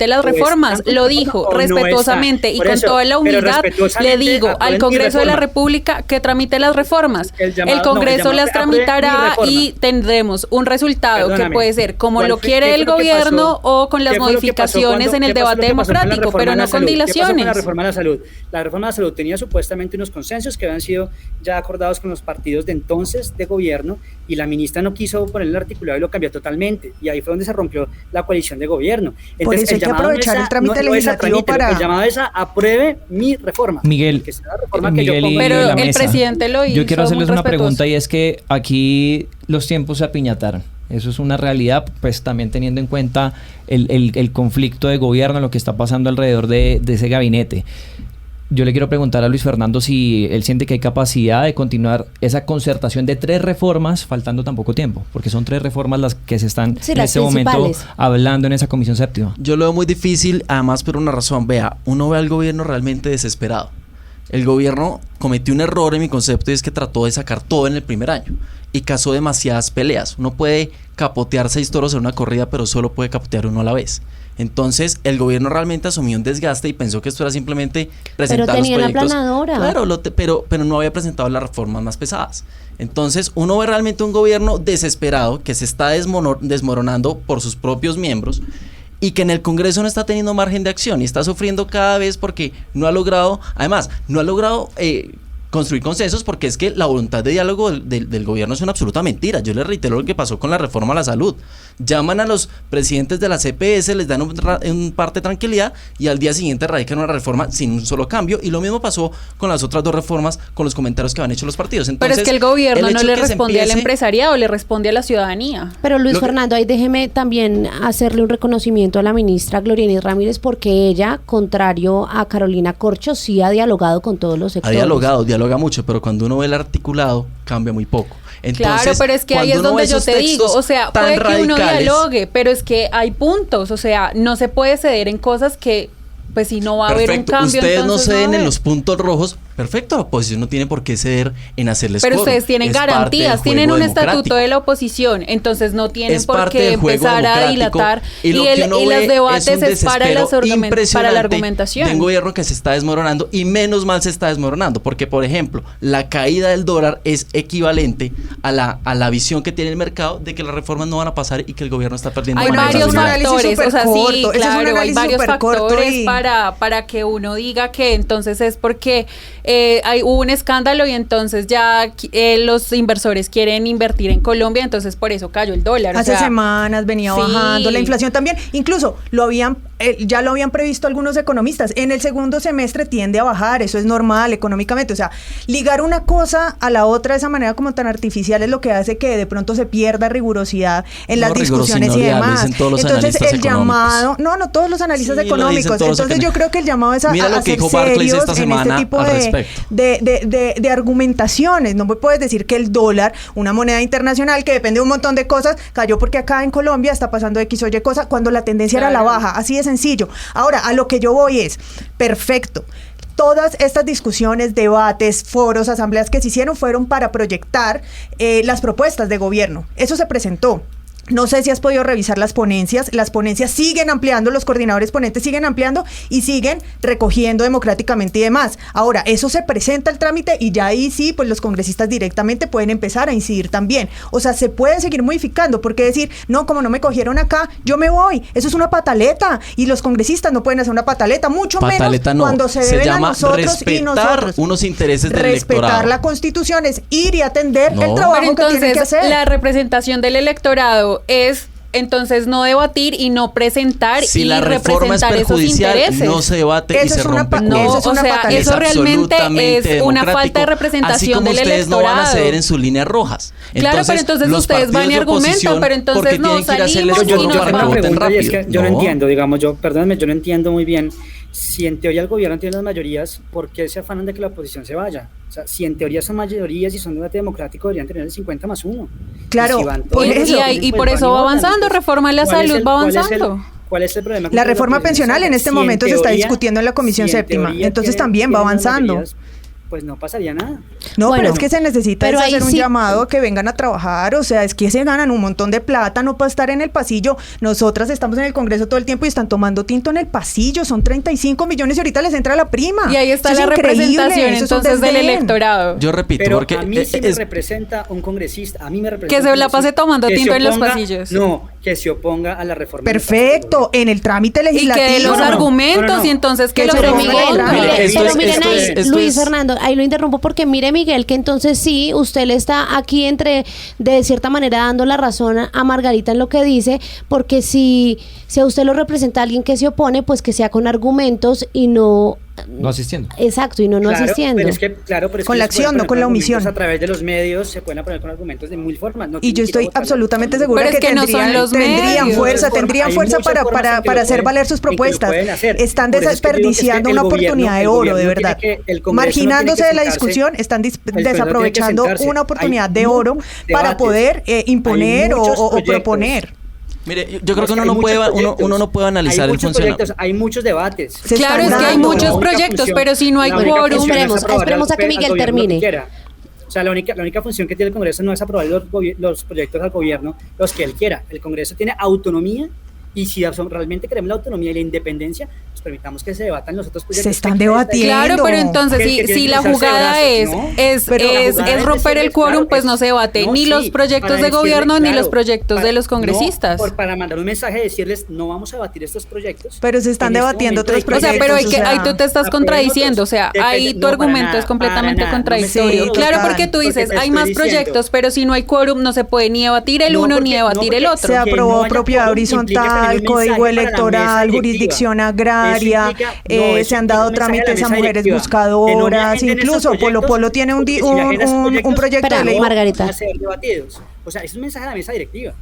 Speaker 7: las reformas, lo dijo respetuosamente y con toda la humildad le digo al Congreso de la República que tramite las reformas. El Congreso las tramitará y tendremos un resultado que puede ser como lo quiere el gobierno o con las modificaciones en el debate democrático, pero no con dilaciones.
Speaker 5: La reforma de la salud. La reforma de la salud tenía supuestamente unos consensos que habían sido ya acordados con los partidos de entonces de gobierno, y la ministra no quiso poner el articulado y lo cambió totalmente, y ahí fue donde se rompió la coalición de gobierno. Entonces,
Speaker 6: por eso hay que aprovechar el trámite legislativo para...
Speaker 5: El llamado es a apruebe mi reforma.
Speaker 2: Miguel,
Speaker 7: pero el presidente lo hizo.
Speaker 2: Yo quiero hacerles una
Speaker 7: respetuoso.
Speaker 2: pregunta, y es que aquí los tiempos se apiñataron. Eso es una realidad, pues también teniendo en cuenta el conflicto de gobierno, lo que está pasando alrededor de ese gabinete. Yo le quiero preguntar a Luis Fernando si él siente que hay capacidad de continuar esa concertación de 3 reformas, faltando tan poco tiempo, porque son 3 reformas las que se están en este momento hablando en esa comisión séptima.
Speaker 4: Yo lo veo muy difícil, además por una razón. Vea, uno ve al gobierno realmente desesperado. El gobierno cometió un error en mi concepto, y es que trató de sacar todo en el primer año y causó demasiadas peleas. Uno puede capotear 6 toros en una corrida, pero solo puede capotear uno a la vez. Entonces el gobierno realmente asumió un desgaste y pensó que esto era simplemente presentar los proyectos.
Speaker 1: Pero tenía la planadora.
Speaker 4: Claro, pero no había presentado las reformas más pesadas. Entonces uno ve realmente un gobierno desesperado que se está desmoronando por sus propios miembros, y que en el Congreso no está teniendo margen de acción y está sufriendo cada vez porque no ha logrado construir consensos, porque es que la voluntad de diálogo del gobierno es una absoluta mentira. Yo les reitero lo que pasó con la reforma a la salud. Llaman a los presidentes de la CPS, les dan un parte de tranquilidad, y al día siguiente radican una reforma sin un solo cambio, y lo mismo pasó con las otras 2 reformas, con los comentarios que han hecho los partidos. Entonces,
Speaker 7: pero es que el gobierno no le responde al empresariado, le responde a la ciudadanía.
Speaker 1: Pero Luis Fernando, ahí déjeme también hacerle un reconocimiento a la ministra Gloria Inés Ramírez, porque ella, contrario a Carolina Corcho, sí ha dialogado con todos los sectores.
Speaker 4: Dialoga mucho, pero cuando uno ve el articulado cambia muy poco. Entonces,
Speaker 7: claro, pero es que ahí es donde yo te digo, o sea, puede que uno dialogue, pero es que hay puntos, o sea, no se puede ceder en cosas que, pues si no va a haber un cambio.
Speaker 4: Ustedes no ceden en los puntos rojos. Perfecto, la oposición no tiene por qué ceder en hacerles
Speaker 7: pero
Speaker 4: coro.
Speaker 7: ustedes tienen garantías, tienen un estatuto de la oposición, entonces no tienen por qué empezar a dilatar, y los debates es para la argumentación.
Speaker 4: De un gobierno que se está desmoronando, y menos mal se está desmoronando, porque por ejemplo, la caída del dólar es equivalente a la visión que tiene el mercado de que las reformas no van a pasar y que el gobierno está perdiendo.
Speaker 7: Hay varios factores, o sea, sí, claro, hay varios factores para que uno diga que entonces es porque hubo un escándalo y entonces ya los inversores quieren invertir en Colombia, entonces por eso cayó el dólar.
Speaker 6: Hace semanas venía bajando la inflación también, incluso ya lo habían previsto algunos economistas, en el segundo semestre tiende a bajar, eso es normal económicamente, o sea, ligar una cosa a la otra de esa manera como tan artificial es lo que hace que de pronto se pierda rigurosidad en las discusiones y demás. Entonces el llamado, no todos los analistas económicos, entonces yo creo que el llamado es a ser serios en este tipo de argumentaciones. No me puedes decir que el dólar, una moneda internacional que depende de un montón de cosas, cayó porque acá en Colombia está pasando X o Y cosa, cuando la tendencia era la baja, así de sencillo. Ahora, a lo que yo voy es, perfecto, todas estas discusiones, debates, foros, asambleas que se hicieron fueron para proyectar las propuestas de gobierno. Eso se presentó. No sé si has podido revisar las ponencias siguen ampliando, los coordinadores ponentes siguen ampliando y siguen recogiendo democráticamente y demás. Ahora, eso se presenta al trámite y ya ahí sí, pues los congresistas directamente pueden empezar a incidir también. O sea, se pueden seguir modificando, porque decir, no, como no me cogieron acá, yo me voy. Eso es una pataleta y los congresistas no pueden hacer una pataleta, mucho menos cuando se deben a nosotros y nosotros.
Speaker 4: Unos intereses del
Speaker 6: electorado. Respetar la Constitución es ir y atender el trabajo que tienen que hacer.
Speaker 7: La representación del electorado es entonces no debatir y no presentar y representar esos intereses.
Speaker 4: No se debate y se rompe.
Speaker 7: Eso realmente es una falta de representación del electorado.
Speaker 4: Ustedes no van a ceder en sus líneas rojas.
Speaker 7: Claro, pero entonces ustedes van y argumentan, pero entonces no salimos y no
Speaker 5: se yo no entiendo, digamos, yo no entiendo muy bien. Si en teoría el gobierno tiene las mayorías, ¿por qué se afanan de que la oposición se vaya? O sea, si en teoría son mayorías y son debate democrático, deberían tener el 50+1.
Speaker 6: Claro,
Speaker 7: y por eso va avanzando, reforma de la salud va avanzando.
Speaker 5: ¿Cuál es el problema?
Speaker 6: La reforma pensional en este momento se está discutiendo en la Comisión Séptima, entonces también va avanzando.
Speaker 5: Pues no pasaría nada.
Speaker 6: No,
Speaker 1: Bueno,
Speaker 6: pero es que se necesita
Speaker 1: pero
Speaker 6: hacer
Speaker 1: ahí
Speaker 6: un
Speaker 1: sí-
Speaker 6: llamado a que vengan a trabajar, o sea, es que se ganan un montón de plata, no para estar en el pasillo. Nosotras estamos en el Congreso todo el tiempo y están tomando tinto en el pasillo, son 35 millones y ahorita les entra la prima.
Speaker 7: Y ahí está
Speaker 6: Eso
Speaker 7: la
Speaker 6: es increíble,
Speaker 7: representación
Speaker 6: eso es un
Speaker 7: entonces del
Speaker 6: desdén.
Speaker 7: electorado.
Speaker 4: Yo repito,
Speaker 5: Pero
Speaker 4: porque
Speaker 5: a mí sí me
Speaker 4: es-
Speaker 5: representa un congresista, a mí me representa
Speaker 7: Que se
Speaker 5: un
Speaker 7: la pase
Speaker 5: congresista
Speaker 7: tomando
Speaker 5: que se
Speaker 7: tinto en los
Speaker 5: oponga-
Speaker 7: pasillos.
Speaker 5: No, que se oponga a la reforma. del
Speaker 6: Perfecto, en el trámite
Speaker 7: Y que
Speaker 6: legislativo.
Speaker 7: dé los
Speaker 5: No, no, no.
Speaker 7: argumentos y entonces que los
Speaker 6: Pero
Speaker 1: Pero
Speaker 6: Pero
Speaker 1: Miguel,
Speaker 6: Miguel,
Speaker 1: mire,
Speaker 4: esto
Speaker 1: pero
Speaker 4: es-
Speaker 1: miren
Speaker 4: esto
Speaker 1: ahí,
Speaker 4: es- esto
Speaker 1: Luis
Speaker 4: es-
Speaker 1: Fernando, ahí lo interrumpo porque mire Miguel que entonces sí, usted le está aquí de cierta manera dando la razón a Margarita en lo que dice, porque si a usted lo representa alguien que se opone, pues que sea con argumentos y no...
Speaker 2: No asistiendo.
Speaker 1: Exacto, y no
Speaker 5: Claro,
Speaker 1: asistiendo.
Speaker 5: pero es que, claro, pero es
Speaker 6: Con
Speaker 5: que
Speaker 6: la
Speaker 5: ellos pueden
Speaker 6: acción, no
Speaker 5: poner
Speaker 6: con la
Speaker 5: argumentos
Speaker 6: omisión.
Speaker 5: A través de los medios se pueden poner con argumentos de mil formas. No
Speaker 6: Y
Speaker 5: tienen
Speaker 6: yo
Speaker 5: que ir a
Speaker 6: estoy
Speaker 5: votar.
Speaker 6: absolutamente segura
Speaker 7: Pero es que no son
Speaker 6: tendrían,
Speaker 7: los
Speaker 6: tendrían
Speaker 7: medios.
Speaker 6: fuerza,
Speaker 5: Hay
Speaker 6: tendrían
Speaker 5: muchas
Speaker 6: fuerza
Speaker 5: formas en que
Speaker 6: para
Speaker 5: lo
Speaker 6: hacer
Speaker 5: pueden-
Speaker 6: valer sus
Speaker 5: en que lo
Speaker 6: propuestas.
Speaker 5: pueden hacer.
Speaker 6: Están
Speaker 5: Por eso es que yo digo que es que
Speaker 6: desperdiciando
Speaker 5: el
Speaker 6: una
Speaker 5: gobierno-
Speaker 6: oportunidad de
Speaker 5: el
Speaker 6: oro,
Speaker 5: gobierno
Speaker 6: de
Speaker 5: tiene
Speaker 6: verdad.
Speaker 5: que- el Congreso no
Speaker 6: Marginándose
Speaker 5: tiene que
Speaker 6: de la
Speaker 5: sentarse-
Speaker 6: discusión, están
Speaker 5: el Congreso no tiene que
Speaker 6: desaprovechando
Speaker 5: sentarse.
Speaker 6: una oportunidad
Speaker 5: Hay
Speaker 6: de oro
Speaker 5: muchos
Speaker 6: para
Speaker 5: debates,
Speaker 6: poder imponer
Speaker 5: hay muchos
Speaker 6: o
Speaker 5: proyectos.
Speaker 6: proponer.
Speaker 4: Mire, yo creo que
Speaker 5: Hay
Speaker 4: uno no
Speaker 5: muchos
Speaker 4: puede,
Speaker 5: proyectos,
Speaker 4: uno no puede analizar
Speaker 5: hay
Speaker 4: el
Speaker 5: muchos
Speaker 4: funcionamiento.
Speaker 5: proyectos, hay muchos debates.
Speaker 6: Se
Speaker 7: Claro,
Speaker 6: están
Speaker 7: es que hay
Speaker 6: dando.
Speaker 7: muchos
Speaker 5: La única
Speaker 7: proyectos,
Speaker 5: función-
Speaker 7: pero si no hay
Speaker 5: la única
Speaker 7: quórum.
Speaker 5: función
Speaker 1: Esperemos,
Speaker 5: es aprobar
Speaker 1: esperemos a que
Speaker 5: al
Speaker 1: Miguel
Speaker 5: gobierno lo
Speaker 1: termine.
Speaker 5: que quiera. O sea, la única función que tiene el Congreso no es aprobar los proyectos al gobierno, los que él quiera. El Congreso tiene autonomía y si realmente queremos la autonomía y la independencia, pues permitamos que se debatan los otros proyectos.
Speaker 6: Se están
Speaker 5: ¿Qué quiere
Speaker 6: debatiendo.
Speaker 7: Claro, pero entonces
Speaker 5: Que tiene
Speaker 7: si
Speaker 5: que
Speaker 7: la
Speaker 5: cruzarse
Speaker 7: jugada
Speaker 5: de brazos,
Speaker 7: es,
Speaker 5: ¿no?
Speaker 7: es,
Speaker 5: Pero la
Speaker 7: es,
Speaker 5: jugada
Speaker 7: es
Speaker 5: es
Speaker 7: romper el
Speaker 5: decirles,
Speaker 7: quórum,
Speaker 5: claro,
Speaker 7: pues no se debate
Speaker 5: no,
Speaker 7: ni
Speaker 5: sí,
Speaker 7: los proyectos
Speaker 5: para
Speaker 7: de
Speaker 5: decirle,
Speaker 7: gobierno ni
Speaker 5: claro,
Speaker 7: los proyectos de los congresistas.
Speaker 5: Para mandar un mensaje de decirles, no vamos a debatir estos proyectos.
Speaker 6: Pero se están
Speaker 5: En este
Speaker 6: debatiendo
Speaker 5: momento
Speaker 6: otros
Speaker 5: hay que-
Speaker 7: O sea, pero
Speaker 6: proyectos,
Speaker 7: ahí tú te estás
Speaker 5: Aprobemos
Speaker 7: contradiciendo, o
Speaker 5: otros.
Speaker 7: sea, ahí
Speaker 5: Depende-
Speaker 7: tu
Speaker 5: no, para
Speaker 7: argumento
Speaker 5: nada,
Speaker 7: es completamente
Speaker 5: para nada.
Speaker 7: contradictorio.
Speaker 6: Sí,
Speaker 7: Claro,
Speaker 6: total.
Speaker 7: porque tú
Speaker 5: Porque
Speaker 7: dices,
Speaker 5: te
Speaker 7: hay
Speaker 5: estoy
Speaker 7: más
Speaker 5: diciendo.
Speaker 7: proyectos, pero si no hay quórum no se puede ni debatir el
Speaker 5: No,
Speaker 7: uno
Speaker 5: porque-
Speaker 7: ni
Speaker 5: no,
Speaker 7: debatir el
Speaker 5: porque
Speaker 7: otro.
Speaker 6: Se
Speaker 5: que no
Speaker 6: aprobó
Speaker 5: haya
Speaker 6: propiedad
Speaker 5: quórum implica
Speaker 6: horizontal,
Speaker 5: tener un mensaje
Speaker 6: código
Speaker 5: para la mesa
Speaker 6: electoral,
Speaker 5: directiva.
Speaker 6: jurisdicción
Speaker 5: Eso
Speaker 6: agraria,
Speaker 5: implica- no, eso
Speaker 6: se han
Speaker 5: implica
Speaker 6: dado
Speaker 5: un mensaje a la
Speaker 6: trámites a
Speaker 5: mesa
Speaker 6: mujeres
Speaker 5: directiva. Que no me
Speaker 6: buscadoras,
Speaker 5: agenden estos
Speaker 6: incluso Polo
Speaker 5: proyectos,
Speaker 6: Polo tiene
Speaker 5: porque si me agendan estos
Speaker 6: un
Speaker 5: proyectos,
Speaker 6: proyecto de
Speaker 1: Espera,
Speaker 6: ley.
Speaker 1: Margarita.
Speaker 5: van a ser debatidos. O sea, es un mensaje a la mesa directiva.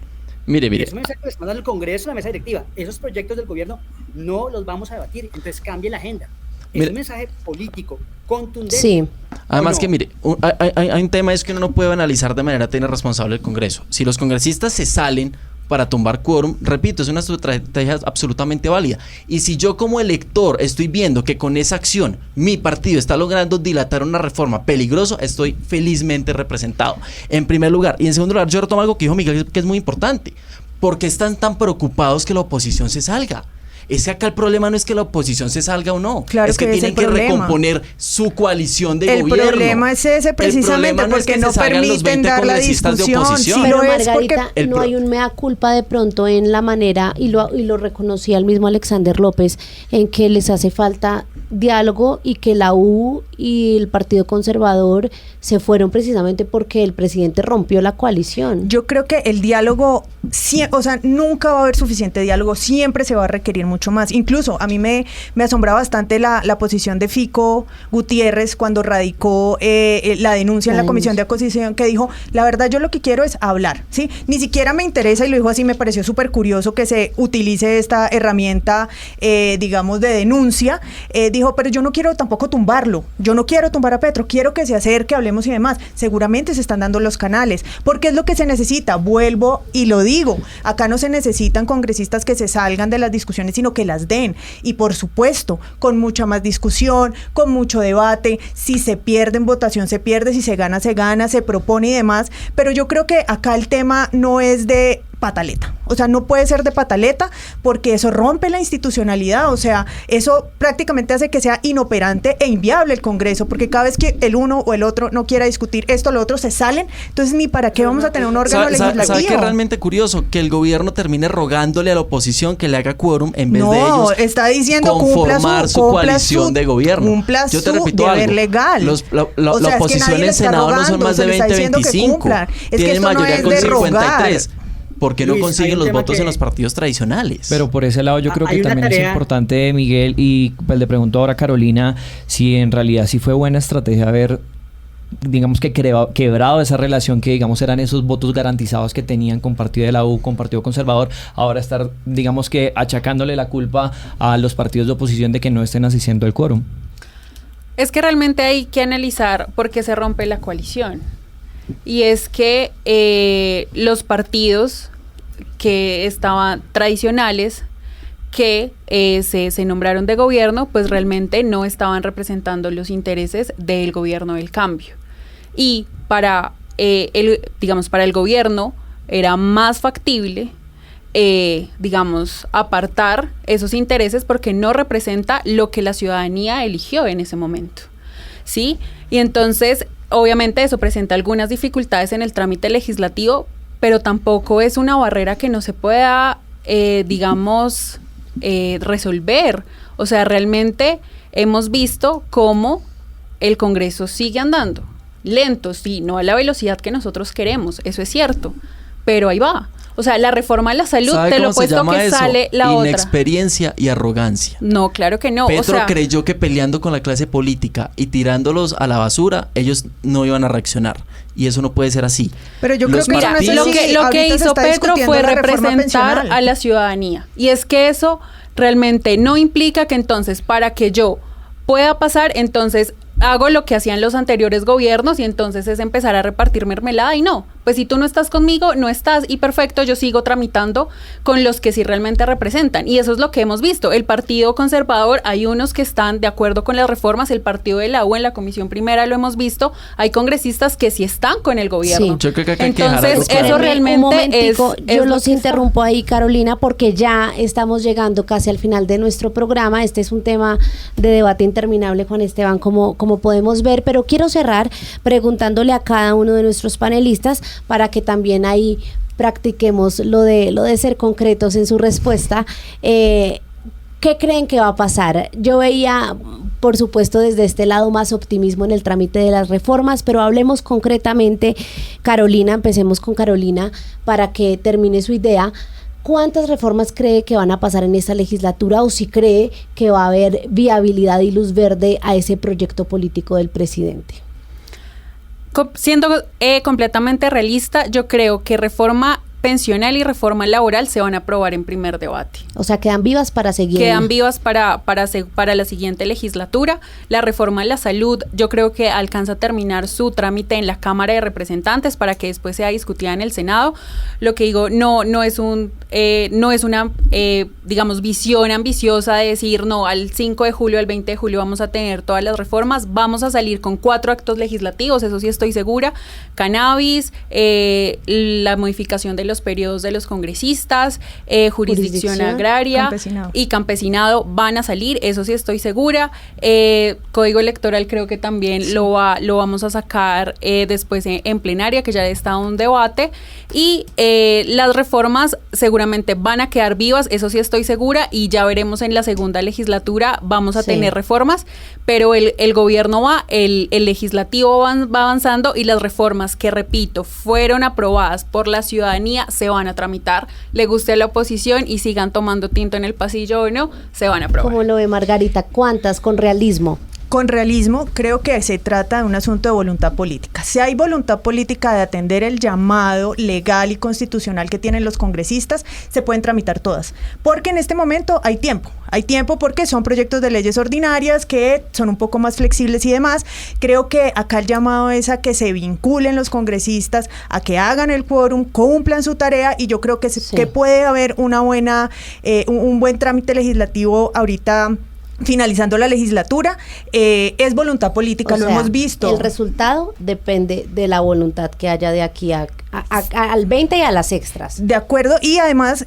Speaker 4: Mire,
Speaker 5: Y
Speaker 4: mire.
Speaker 5: es un mensaje que les manda el Congreso a la mesa directiva. Esos proyectos del gobierno no los vamos a debatir, entonces cambie la agenda. Es
Speaker 4: Mire.
Speaker 5: un mensaje político, contundente.
Speaker 1: Sí.
Speaker 4: Además
Speaker 5: ¿O no?
Speaker 4: que mire, hay un tema es que uno no puede analizar de manera tan irresponsable el Congreso. Si los congresistas se salen para tumbar quórum, repito, es una estrategia absolutamente válida. Y si yo como elector estoy viendo que con esa acción mi partido está logrando dilatar una reforma peligrosa, estoy felizmente representado. En primer lugar. Y en segundo lugar, yo retomo algo que dijo Miguel, que es muy importante. ¿Por qué están tan preocupados que la oposición se salga? Es que acá el problema no es que la oposición se salga o no.
Speaker 6: Claro
Speaker 4: es que
Speaker 6: que es
Speaker 4: tienen
Speaker 6: el
Speaker 4: que
Speaker 6: problema.
Speaker 4: recomponer su coalición de
Speaker 6: El
Speaker 4: gobierno.
Speaker 6: problema es ese precisamente,
Speaker 4: El problema es
Speaker 6: porque
Speaker 4: que
Speaker 6: no
Speaker 4: se salgan los
Speaker 6: permiten
Speaker 4: 20
Speaker 6: dar la
Speaker 4: congresistas de
Speaker 6: discusión.
Speaker 4: oposición.
Speaker 6: Sí
Speaker 1: Pero
Speaker 6: lo es porque
Speaker 1: Margarita, no hay un mea culpa de pronto en la manera, y lo reconocía el mismo Alexander López, en que les hace falta diálogo y que la U y el Partido Conservador se fueron precisamente porque el presidente rompió la coalición.
Speaker 6: yo creo que el diálogo, o sea, nunca va a haber suficiente diálogo, siempre se va a requerir mucho más. Incluso a mí me asombra bastante la posición de Fico Gutiérrez cuando radicó la denuncia en la Comisión de Acusación, que dijo, la verdad yo lo que quiero es hablar, ¿sí? Ni siquiera me interesa, y lo dijo así, me pareció súper curioso que se utilice esta herramienta, digamos, de denuncia. Dijo, pero yo no quiero tampoco tumbarlo, yo no quiero tumbar a Petro, quiero que se acerque, hablemos y demás. Seguramente se están dando los canales, porque es lo que se necesita. Vuelvo y lo digo, acá no se necesitan congresistas que se salgan de las discusiones, sino que las den, y por supuesto, con mucha más discusión, con mucho debate. Si se pierde en votación, se pierde; si se gana, se propone y demás. Pero yo creo que acá el tema no es de pataleta, o sea, no puede ser de pataleta, porque eso rompe la institucionalidad, o sea, eso prácticamente hace que sea inoperante e inviable el Congreso, porque cada vez que el uno o el otro no quiera discutir esto o lo otro, se salen. Entonces, ni para qué vamos a tener un órgano legislativo.
Speaker 4: ¿Sabe qué es realmente curioso? Que el gobierno termine rogándole a la oposición que le haga quórum en vez de ellos
Speaker 6: está diciendo
Speaker 4: conformar su coalición de gobierno.
Speaker 6: Cumpla
Speaker 4: Yo te
Speaker 6: su
Speaker 4: repito
Speaker 6: deber
Speaker 4: algo.
Speaker 6: legal.
Speaker 4: La
Speaker 6: o sea,
Speaker 4: oposición
Speaker 6: es que nadie
Speaker 4: en
Speaker 6: le está
Speaker 4: Senado no son
Speaker 6: rogando,
Speaker 4: más
Speaker 6: se
Speaker 4: de
Speaker 6: le está
Speaker 4: 20,
Speaker 6: diciendo que
Speaker 4: 25.
Speaker 6: cumplan. Es que
Speaker 4: Tienen
Speaker 6: esto no
Speaker 4: mayoría
Speaker 6: es
Speaker 4: con
Speaker 6: de
Speaker 4: 53.
Speaker 6: rogar.
Speaker 4: ¿Por qué no
Speaker 5: Luis, hay
Speaker 4: consiguen
Speaker 5: un
Speaker 4: los
Speaker 5: tema
Speaker 4: votos
Speaker 5: que-
Speaker 4: en los partidos tradicionales?
Speaker 2: Pero por ese lado yo creo
Speaker 5: Hay
Speaker 2: que
Speaker 5: una
Speaker 2: también es
Speaker 5: tarea-
Speaker 2: importante, Miguel, y pues le pregunto ahora a Carolina si en realidad sí fue buena estrategia haber, digamos que quebrado esa relación que digamos eran esos votos garantizados que tenían con partido de la U, con partido conservador, ahora estar digamos que achacándole la culpa a los partidos de oposición de que no estén asistiendo al quórum.
Speaker 7: Es que realmente hay que analizar por qué se rompe la coalición. Y es que los partidos que estaban tradicionales, que se nombraron de gobierno, pues realmente no estaban representando los intereses del gobierno del cambio. y para para el gobierno era más factible apartar esos intereses porque no representa lo que la ciudadanía eligió en ese momento, ¿sí? Y entonces, obviamente eso presenta algunas dificultades en el trámite legislativo, pero tampoco es una barrera que no se pueda, resolver. O sea, realmente hemos visto cómo el Congreso sigue andando, lento, sí, no a la velocidad que nosotros queremos, eso es cierto, pero ahí va. O sea, la reforma a la salud, te lo he puesto que eso? Sale la otra.
Speaker 4: Inexperiencia y arrogancia.
Speaker 7: No, claro que no.
Speaker 4: Petro creyó que peleando con la clase política y tirándolos a la basura, ellos no iban a reaccionar. Y eso no puede ser así.
Speaker 6: Pero yo creo que
Speaker 7: lo que hizo Petro fue representar a la ciudadanía. Y es que eso realmente no implica que entonces, para que yo pueda pasar, entonces hago lo que hacían los anteriores gobiernos y entonces es empezar a repartir mermelada y no, pues si tú no estás conmigo, no estás y perfecto, yo sigo tramitando con los que sí realmente representan y eso es lo que hemos visto. El Partido Conservador, hay unos que están de acuerdo con las reformas, el Partido de la U en la Comisión Primera lo hemos visto, hay congresistas que sí están con el gobierno.
Speaker 4: Sí.
Speaker 7: Entonces eso realmente
Speaker 1: yo los interrumpo ahí, Carolina, porque ya estamos llegando casi al final de nuestro programa. Este es un tema de debate interminable, Juan Esteban, como podemos ver, pero quiero cerrar preguntándole a cada uno de nuestros panelistas para que también ahí practiquemos lo de ser concretos en su respuesta. ¿Qué creen que va a pasar? Yo veía, por supuesto, desde este lado más optimismo en el trámite de las reformas, pero hablemos concretamente. Carolina, empecemos con Carolina para que termine su idea. ¿Cuántas reformas cree que van a pasar en esta legislatura o si cree que va a haber viabilidad y luz verde a ese proyecto político del presidente?
Speaker 7: Siendo completamente realista, yo creo que reforma pensional y reforma laboral se van a aprobar en primer debate.
Speaker 1: O sea, quedan vivas para seguir.
Speaker 7: Quedan vivas para la siguiente legislatura. La reforma a la salud, yo creo que alcanza a terminar su trámite en la Cámara de Representantes para que después sea discutida en el Senado. Lo que digo, no es una visión ambiciosa de decir, no, al 5 de julio, al 20 de julio vamos a tener todas las reformas, vamos a salir con 4 actos legislativos, eso sí estoy segura, cannabis, la modificación de los periodos de los congresistas, jurisdicción agraria y campesinado van a salir, eso sí estoy segura. Código electoral creo que también lo vamos a sacar después en plenaria, que ya está un debate, y las reformas seguramente van a quedar vivas, eso sí estoy segura, y ya veremos en la segunda legislatura, vamos a tener reformas, pero el gobierno el legislativo va avanzando y las reformas que, repito, fueron aprobadas por la ciudadanía se van a tramitar, le guste a la oposición y sigan tomando tinto en el pasillo o no, se van a aprobar.
Speaker 1: ¿Cómo lo ve Margarita? ¿Cuántas con realismo?
Speaker 6: Con realismo, creo que se trata de un asunto de voluntad política. Si hay voluntad política de atender el llamado legal y constitucional que tienen los congresistas, se pueden tramitar todas. Porque en este momento hay tiempo. Hay tiempo porque son proyectos de leyes ordinarias que son un poco más flexibles y demás. Creo que acá el llamado es a que se vinculen los congresistas, a que hagan el quórum, cumplan su tarea, y yo creo que, que puede haber una buena, un buen trámite legislativo ahorita, finalizando la legislatura. Es voluntad política, lo hemos visto.
Speaker 1: El resultado depende de la voluntad que haya de aquí al 20 y a las extras.
Speaker 6: De acuerdo, y además,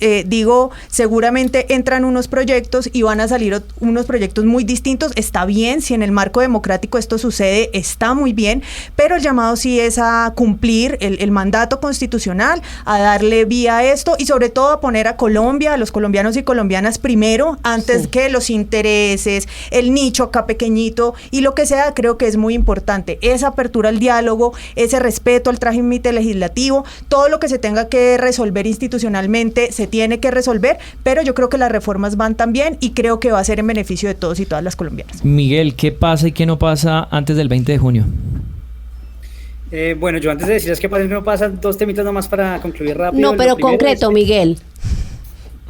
Speaker 6: seguramente entran unos proyectos y van a salir unos proyectos muy distintos. Está bien, si en el marco democrático esto sucede, está muy bien, pero el llamado sí es a cumplir el mandato constitucional, a darle vía a esto y sobre todo a poner a Colombia, a los colombianos y colombianas primero, antes que los intereses, el nicho acá pequeñito y lo que sea. Creo que es muy importante esa apertura al diálogo, ese respeto al trámite legislativo, todo lo que se tenga que resolver institucionalmente se tiene que resolver, pero yo creo que las reformas van también y creo que va a ser en beneficio de todos y todas las colombianas.
Speaker 2: Miguel, ¿qué pasa y qué no pasa antes del 20 de junio?
Speaker 5: Bueno, yo antes de decirles qué pasa y qué no pasa, 2 temitas nomás para concluir rápido.
Speaker 1: No, pero concreto, Miguel.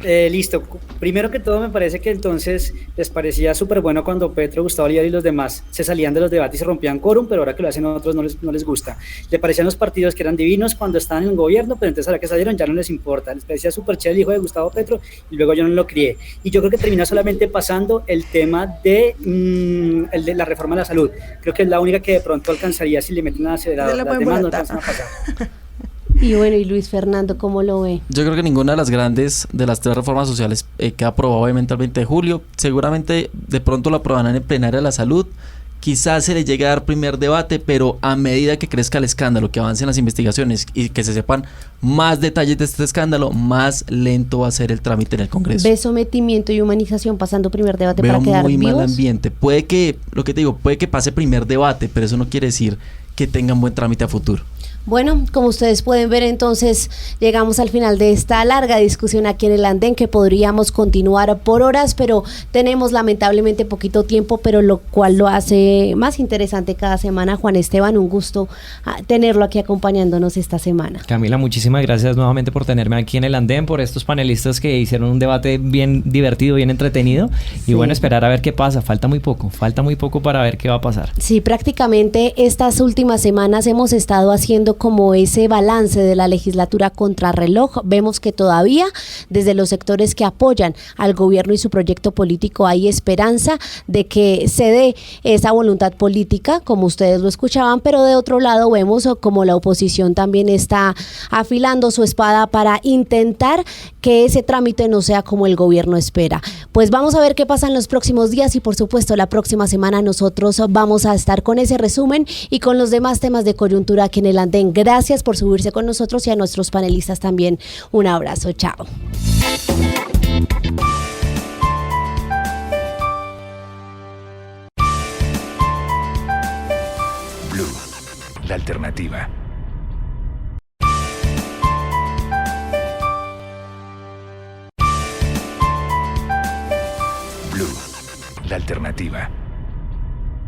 Speaker 5: Listo. Primero que todo, me parece que entonces les parecía súper bueno cuando Petro, Gustavo Liar y los demás se salían de los debates y se rompían quórum, pero ahora que lo hacen otros no les gusta. Le parecían los partidos que eran divinos cuando estaban en el gobierno, pero entonces ahora que salieron ya no les importa. Les parecía súper chévere el hijo de Gustavo Petro y luego yo no lo crié. Y yo creo que termina solamente pasando el tema de, el de la reforma de la salud. Creo que es la única que de pronto alcanzaría si le meten la acelerador. Las demás no alcanzan a pasar.
Speaker 1: Y bueno, y Luis Fernando, ¿cómo lo ve?
Speaker 4: Yo creo que ninguna de las grandes, de las 3 reformas sociales queda aprobada obviamente el 20 de julio. Seguramente de pronto lo aprobarán en plenaria de la salud. Quizás se le llegue a dar primer debate, pero a medida que crezca el escándalo, que avancen las investigaciones y que se sepan más detalles de este escándalo, más lento va a ser el trámite en el Congreso.
Speaker 1: ¿Ve sometimiento y humanización pasando primer debate
Speaker 4: Veo
Speaker 1: para quedar
Speaker 4: muy
Speaker 1: vivos?
Speaker 4: mal ambiente. Puede que, lo que te digo, puede que pase primer debate, pero eso no quiere decir que tengan buen trámite a futuro.
Speaker 1: Bueno, como ustedes pueden ver, entonces llegamos al final de esta larga discusión aquí en el andén, que podríamos continuar por horas, pero tenemos lamentablemente poquito tiempo, pero lo cual lo hace más interesante cada semana. Juan Esteban, un gusto tenerlo aquí acompañándonos esta semana.
Speaker 2: Camila, muchísimas gracias nuevamente por tenerme aquí en el andén, por estos panelistas que hicieron un debate bien divertido, bien entretenido.
Speaker 1: Sí.
Speaker 2: Y bueno, esperar a ver qué pasa. Falta muy poco para ver qué va a pasar.
Speaker 1: Sí, prácticamente estas últimas semanas hemos estado haciendo como ese balance de la legislatura contrarreloj. Vemos que todavía desde los sectores que apoyan al gobierno y su proyecto político hay esperanza de que se dé esa voluntad política, como ustedes lo escuchaban, pero de otro lado vemos como la oposición también está afilando su espada para intentar que ese trámite no sea como el gobierno espera. Pues vamos a ver qué pasa en los próximos días y por supuesto la próxima semana nosotros vamos a estar con ese resumen y con los demás temas de coyuntura aquí en el andén. Gracias por subirse con nosotros y a nuestros panelistas también un abrazo. Chao.
Speaker 3: Blue, la alternativa. Blue, la alternativa.